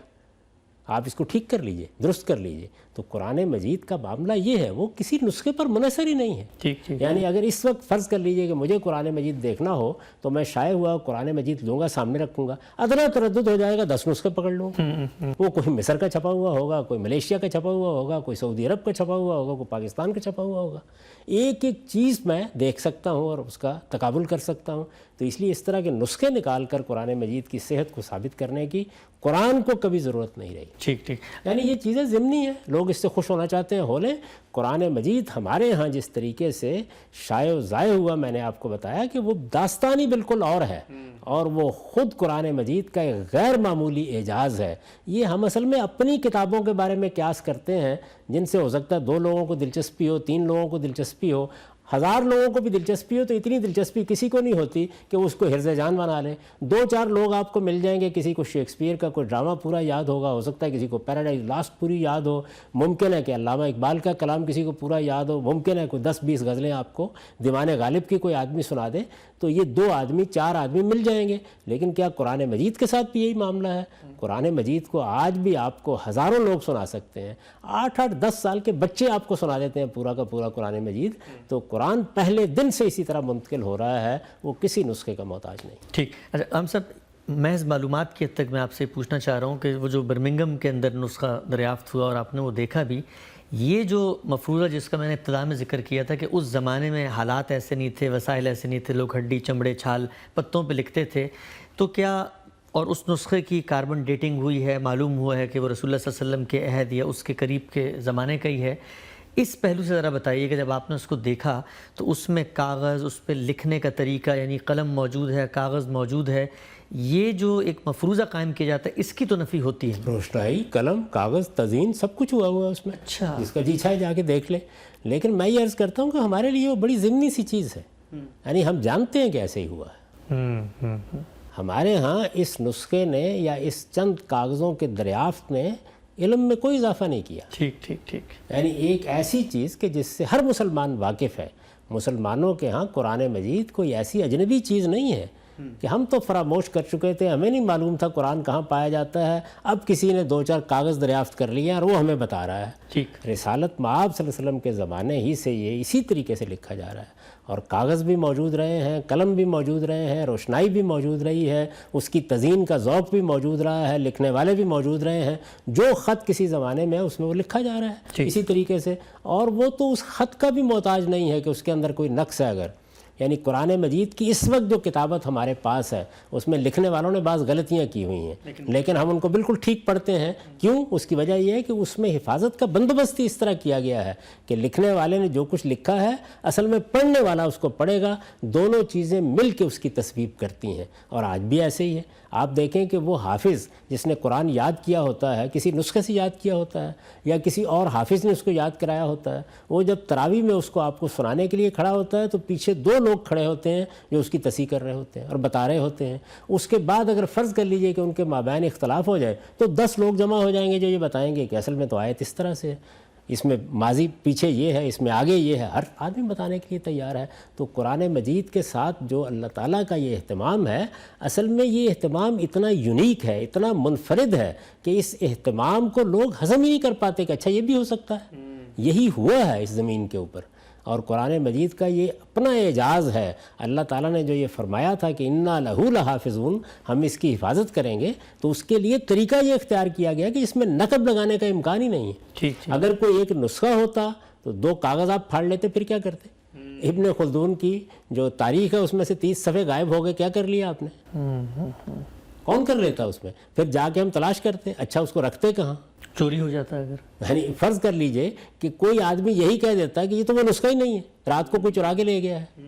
آپ اس کو ٹھیک کر لیجئے، درست کر لیجئے. تو قرآن مجید کا معاملہ یہ ہے، وہ کسی نسخے پر منحصر ہی نہیں ہے. یعنی اگر اس وقت فرض کر لیجئے کہ مجھے قرآن مجید دیکھنا ہو تو میں شائع ہوا قرآن مجید لوں گا، سامنے رکھوں گا، ادنا تردد ہو جائے گا، 10 نسخے پکڑ لوں گا. وہ کوئی مصر کا چھپا ہوا ہوگا، کوئی ملیشیا کا چھپا ہوا ہوگا، کوئی سعودی عرب کا چھپا ہوا ہوگا، کوئی پاکستان کا چھپا ہوا ہوگا. ایک ایک چیز میں دیکھ سکتا ہوں اور اس کا تقابل کر سکتا ہوں. تو اس لیے اس طرح کے نسخے نکال کر قرآن مجید کی صحت کو ثابت کرنے کی قرآن کو کبھی ضرورت نہیں رہی. ٹھیک. یعنی یہ چیزیں ضمنی ہیں، لوگ اس سے خوش ہونا چاہتے ہیں ہو لیں. قرآن مجید ہمارے ہاں جس طریقے سے شائع و ضائع ہوا، میں نے آپ کو بتایا کہ وہ داستانی بالکل اور ہے، اور وہ خود قرآن مجید کا ایک غیر معمولی اعجاز ہے. یہ ہم اصل میں اپنی کتابوں کے بارے میں قیاس کرتے ہیں جن سے ہو سکتا ہے 2 لوگوں کو دلچسپی ہو، 3 لوگوں کو دلچسپی ہو، 1000 لوگوں کو بھی دلچسپی ہو، تو اتنی دلچسپی کسی کو نہیں ہوتی کہ اس کو حرز جان بنا لیں. 2-4 لوگ آپ کو مل جائیں گے، کسی کو شیکسپیئر کا کوئی ڈرامہ پورا یاد ہوگا، ہو سکتا ہے کسی کو پیراڈائز لاسٹ پوری یاد ہو، ممکن ہے کہ علامہ اقبال کا کلام کسی کو پورا یاد ہو، ممکن ہے کوئی 10-20 غزلیں آپ کو دیوان غالب کی کوئی آدمی سنا دے. تو یہ 2 آدمی 4 آدمی مل جائیں گے. لیکن کیا قرآن مجید کے ساتھ بھی یہی معاملہ ہے؟ قرآن مجید کو آج بھی آپ کو ہزاروں لوگ سنا سکتے ہیں، 8-10 سال کے بچے آپ کو سنا دیتے ہیں پورا کا پورا قرآن مجید. تو قرآن پہلے دن سے اسی طرح منتقل ہو رہا ہے، وہ کسی نسخے کا محتاج نہیں. ٹھیک. اچھا، ہم سب محض معلومات کی حد تک میں آپ سے پوچھنا چاہ رہا ہوں کہ وہ جو برمنگم کے اندر نسخہ دریافت ہوا اور آپ نے وہ دیکھا بھی، یہ جو مفروضہ جس کا میں نے ابتدا میں ذکر کیا تھا کہ اس زمانے میں حالات ایسے نہیں تھے، وسائل ایسے نہیں تھے، لوگ ہڈی چمڑے چھال پتوں پہ لکھتے تھے، تو کیا اور اس نسخے کی کاربن ڈیٹنگ ہوئی ہے، معلوم ہوا ہے کہ وہ رسول اللہ صلی اللہ علیہ وسلم کے عہد یا اس کے قریب کے زمانے کا ہی ہے؟ اس پہلو سے ذرا بتائیے کہ جب آپ نے اس کو دیکھا تو اس میں کاغذ، اس پہ لکھنے کا طریقہ، یعنی قلم موجود ہے، کاغذ موجود ہے، یہ جو ایک مفروضہ قائم کیا جاتا ہے اس کی تو نفی ہوتی ہے. روشنائی، قلم، کاغذ، تزئین سب کچھ ہوا ہوا ہے اس میں. اچھا. جس کا جی چاہے جا کے دیکھ لے. لیکن میں یہ عرض کرتا ہوں کہ ہمارے لیے وہ بڑی ضمنی سی چیز ہے، یعنی ہم جانتے ہیں کہ ایسے ہی ہوا ہے. ہمارے ہاں اس نسخے نے یا اس چند کاغذوں کے دریافت نے علم میں کوئی اضافہ نہیں کیا. ٹھیک. یعنی ایک ایسی چیز کہ جس سے ہر مسلمان واقف ہے. مسلمانوں کے ہاں قرآن مجید کوئی ایسی اجنبی چیز نہیں ہے کہ ہم تو فراموش کر چکے تھے، ہمیں نہیں معلوم تھا قرآن کہاں پایا جاتا ہے، اب کسی نے 2-4 کاغذ دریافت کر لیے اور وہ ہمیں بتا رہا ہے۔ ٹھیک، رسالت مآب صلی اللہ علیہ وسلم کے زمانے ہی سے یہ اسی طریقے سے لکھا جا رہا ہے، اور کاغذ بھی موجود رہے ہیں، قلم بھی موجود رہے ہیں، روشنائی بھی موجود رہی ہے، اس کی تزئین کا ذوق بھی موجود رہا ہے، لکھنے والے بھی موجود رہے ہیں، جو خط کسی زمانے میں اس میں وہ لکھا جا رہا ہے اسی طریقے سے، اور وہ تو اس خط کا بھی محتاج نہیں ہے کہ اس کے اندر کوئی نقص ہے۔ اگر یعنی قرآن مجید کی اس وقت جو کتابت ہمارے پاس ہے اس میں لکھنے والوں نے بعض غلطیاں کی ہوئی ہیں، لیکن ہم ان کو بالکل ٹھیک پڑھتے ہیں۔ کیوں؟ اس کی وجہ یہ ہے کہ اس میں حفاظت کا بندوبست ہی اس طرح کیا گیا ہے کہ لکھنے والے نے جو کچھ لکھا ہے اصل میں پڑھنے والا اس کو پڑھے گا، دونوں چیزیں مل کے اس کی تصویب کرتی ہیں، اور آج بھی ایسے ہی ہے۔ آپ دیکھیں کہ وہ حافظ جس نے قرآن یاد کیا ہوتا ہے، کسی نسخے سے یاد کیا ہوتا ہے یا کسی اور حافظ نے اس کو یاد کرایا ہوتا ہے، وہ جب تراویح میں اس کو آپ کو سنانے کے لیے کھڑا ہوتا ہے تو پیچھے 2 لوگ کھڑے ہوتے ہیں جو اس کی تصحیح کر رہے ہوتے ہیں اور بتا رہے ہوتے ہیں۔ اس کے بعد اگر فرض کر لیجئے کہ ان کے مابین اختلاف ہو جائے تو 10 لوگ جمع ہو جائیں گے جو یہ بتائیں گے کہ اصل میں تو آیت اس طرح سے ہے، اس میں ماضی پیچھے یہ ہے، اس میں آگے یہ ہے، ہر آدمی بتانے کے لیے تیار ہے۔ تو قرآن مجید کے ساتھ جو اللہ تعالیٰ کا یہ اہتمام ہے، اصل میں یہ اہتمام اتنا یونیک ہے، اتنا منفرد ہے کہ اس اہتمام کو لوگ ہضم ہی نہیں کر پاتے کہ اچھا یہ بھی ہو سکتا ہے، یہی ہوا ہے اس زمین کے اوپر۔ اور قرآن مجید کا یہ اپنا اعجاز ہے، اللہ تعالیٰ نے جو یہ فرمایا تھا کہ انا لہو لحافظون، ہم اس کی حفاظت کریں گے، تو اس کے لیے طریقہ یہ اختیار کیا گیا کہ اس میں نقب لگانے کا امکان ہی نہیں ہے۔ اگر کوئی ایک نسخہ ہوتا تو 2 کاغذ آپ پھاڑ لیتے، پھر کیا کرتے؟ ابن خلدون کی جو تاریخ ہے اس میں سے 30 صفحے غائب ہو گئے، کیا کر لیا آپ نے؟ کون کر لیتا اس میں؟ پھر جا کے ہم تلاش کرتے، اچھا اس کو رکھتے کہاں؟ چوری ہو جاتا ہے اگر، یعنی فرض کر لیجئے کہ کوئی آدمی یہی کہہ دیتا ہے کہ یہ تو وہ نسخہ ہی نہیں ہے، رات کو کوئی چرا کے لے گیا ہے۔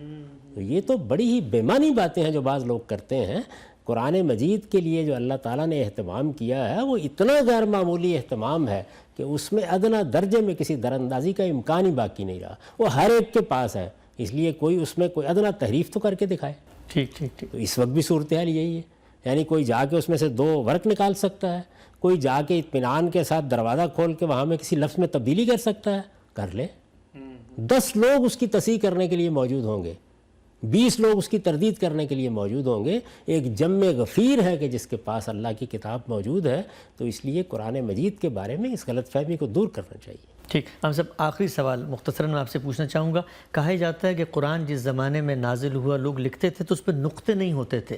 تو یہ تو بڑی ہی بے معنی باتیں ہیں جو بعض لوگ کرتے ہیں۔ قرآن مجید کے لیے جو اللہ تعالیٰ نے اہتمام کیا ہے وہ اتنا غیر معمولی اہتمام ہے کہ اس میں ادنا درجے میں کسی دراندازی کا امکان ہی باقی نہیں رہا، وہ ہر ایک کے پاس ہے، اس لیے کوئی اس میں کوئی ادنا تحریف تو کر کے دکھائے۔ ٹھیک ٹھیک ٹھیک، تو اس وقت بھی صورتحال یہی ہے، یعنی کوئی جا کے اس میں سے 2 ورق نکال سکتا ہے، کوئی جا کے اطمینان کے ساتھ دروازہ کھول کے وہاں میں کسی لفظ میں تبدیلی کر سکتا ہے، کر لے۔ 10 لوگ اس کی تصحیح کرنے کے لیے موجود ہوں گے، 20 لوگ اس کی تردید کرنے کے لیے موجود ہوں گے، ایک جم غفیر ہے کہ جس کے پاس اللہ کی کتاب موجود ہے۔ تو اس لیے قرآن مجید کے بارے میں اس غلط فہمی کو دور کرنا چاہیے۔ ٹھیک، ہم سب آخری سوال مختصراً میں آپ سے پوچھنا چاہوں گا، کہا جاتا ہے کہ قرآن جس زمانے میں نازل ہوا لوگ لکھتے تھے تو اس پہ نقطے نہیں ہوتے تھے،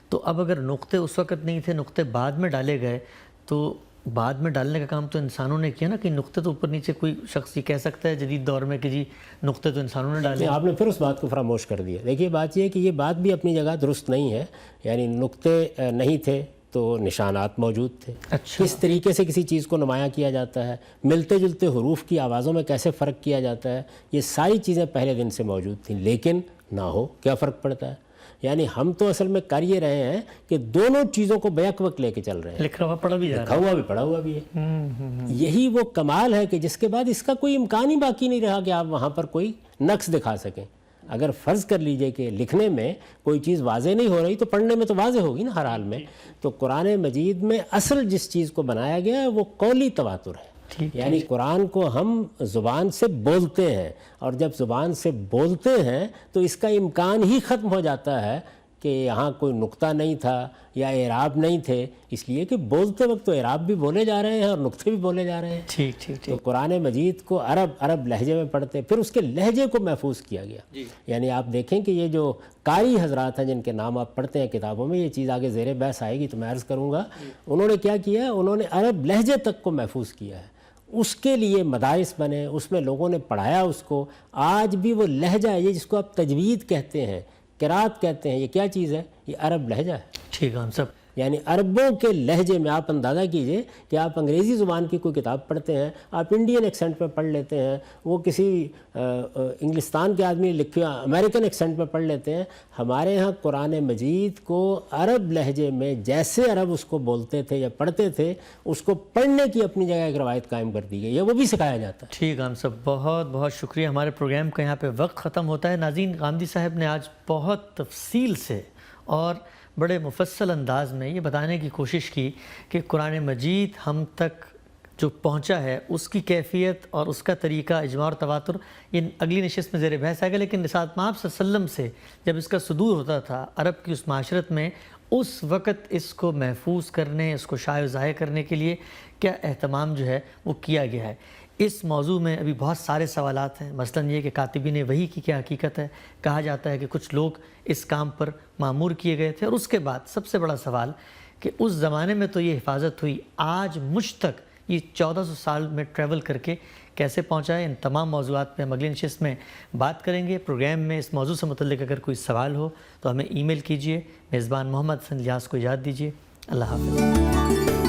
تو اب اگر نقطے اس وقت نہیں تھے، نقطے بعد میں ڈالے گئے، تو بعد میں ڈالنے کا کام تو انسانوں نے کیا نا، کہ نقطے تو اوپر نیچے کوئی شخص یہ کہہ سکتا ہے جدید دور میں کہ جی نقطے تو انسانوں نے ڈالے۔ آپ نے پھر اس بات کو فراموش کر دیا۔ دیکھیے بات یہ ہے کہ یہ بات بھی اپنی جگہ درست نہیں ہے، یعنی نقطے نہیں تھے تو نشانات موجود تھے۔ کس طریقے سے کسی چیز کو نمایاں کیا جاتا ہے، ملتے جلتے حروف کی آوازوں میں کیسے فرق کیا جاتا ہے، یہ ساری چیزیں پہلے دن سے موجود تھیں، لیکن نہ ہو کیا فرق پڑتا ہے؟ یعنی ہم تو اصل میں کر یہ رہے ہیں کہ دونوں چیزوں کو بیک وقت لے کے چل رہے ہیں، لکھا ہوا پڑھا بھی جا رہا ہے، لکھا ہوا بھی پڑھا ہوا بھی ہے۔ یہی وہ کمال ہے کہ جس کے بعد اس کا کوئی امکان ہی باقی نہیں رہا کہ آپ وہاں پر کوئی نقص دکھا سکیں۔ اگر فرض کر لیجئے کہ لکھنے میں کوئی چیز واضح نہیں ہو رہی تو پڑھنے میں تو واضح ہوگی نا ہر حال میں۔ تو قرآن مجید میں اصل جس چیز کو بنایا گیا ہے وہ قولی تواتر ہے، یعنی قرآن کو ہم زبان سے بولتے ہیں، اور جب زبان سے بولتے ہیں تو اس کا امکان ہی ختم ہو جاتا ہے کہ یہاں کوئی نقطہ نہیں تھا یا اعراب نہیں تھے، اس لیے کہ بولتے وقت تو اعراب بھی بولے جا رہے ہیں اور نقطے بھی بولے جا رہے ہیں۔ ٹھیک ٹھیک تو قرآن مجید کو عرب لہجے میں پڑھتے، پھر اس کے لہجے کو محفوظ کیا گیا۔ یعنی آپ دیکھیں کہ یہ جو قاری حضرات ہیں جن کے نام آپ پڑھتے ہیں کتابوں میں، یہ چیز آگے زیر بحث آئے گی تو میں عرض کروں گا، انہوں نے کیا کیا ہے، انہوں نے عرب لہجے تک کو محفوظ کیا ہے، اس کے لیے مدارس بنے، اس میں لوگوں نے پڑھایا اس کو۔ آج بھی وہ لہجہ ہے، یہ جس کو آپ تجوید کہتے ہیں، قرات کہتے ہیں، یہ کیا چیز ہے؟ یہ عرب لہجہ ہے۔ ٹھیک، ہم سب یعنی عربوں کے لہجے میں آپ اندازہ کیجئے کہ آپ انگریزی زبان کی کوئی کتاب پڑھتے ہیں، آپ انڈین ایکسنٹ میں پڑھ لیتے ہیں، وہ کسی انگلستان کے آدمی لکھے امریکن ایکسنٹ میں پڑھ لیتے ہیں۔ ہمارے ہاں قرآن مجید کو عرب لہجے میں جیسے عرب اس کو بولتے تھے یا پڑھتے تھے، اس کو پڑھنے کی اپنی جگہ ایک روایت قائم کر دی گئی ہے، وہ بھی سکھایا جاتا ہے۔ ٹھیک، ہم سب بہت بہت شکریہ۔ ہمارے پروگرام کا یہاں پہ وقت ختم ہوتا ہے۔ ناظرین، غامدی صاحب نے آج بہت تفصیل سے اور بڑے مفصل انداز میں یہ بتانے کی کوشش کی کہ قرآن مجید ہم تک جو پہنچا ہے اس کی کیفیت اور اس کا طریقہ، اجماع اور تواتر، یہ اگلی نشست میں زیر بحث آئے گا۔ لیکن رسالت مآب صلی اللہ علیہ وسلم سے جب اس کا صدور ہوتا تھا عرب کی اس معاشرت میں، اس وقت اس کو محفوظ کرنے، اس کو شائع و ظاہر کرنے کے لیے کیا اہتمام جو ہے وہ کیا گیا ہے۔ اس موضوع میں ابھی بہت سارے سوالات ہیں، مثلاً یہ کہ کاتبین وحی کی کیا حقیقت ہے۔ کہا جاتا ہے کہ کچھ لوگ اس کام پر مامور کیے گئے تھے، اور اس کے بعد سب سے بڑا سوال کہ اس زمانے میں تو یہ حفاظت ہوئی، آج مجھ تک یہ 1400 سال میں ٹریول کر کے کیسے پہنچا ہے۔ ان تمام موضوعات پہ ہم اگلی نشست میں بات کریں گے۔ پروگرام میں اس موضوع سے متعلق اگر کوئی سوال ہو تو ہمیں ای میل کیجئے۔ میزبان محمد حسن الیاس کو اجازت دیجیے۔ اللہ حافظ۔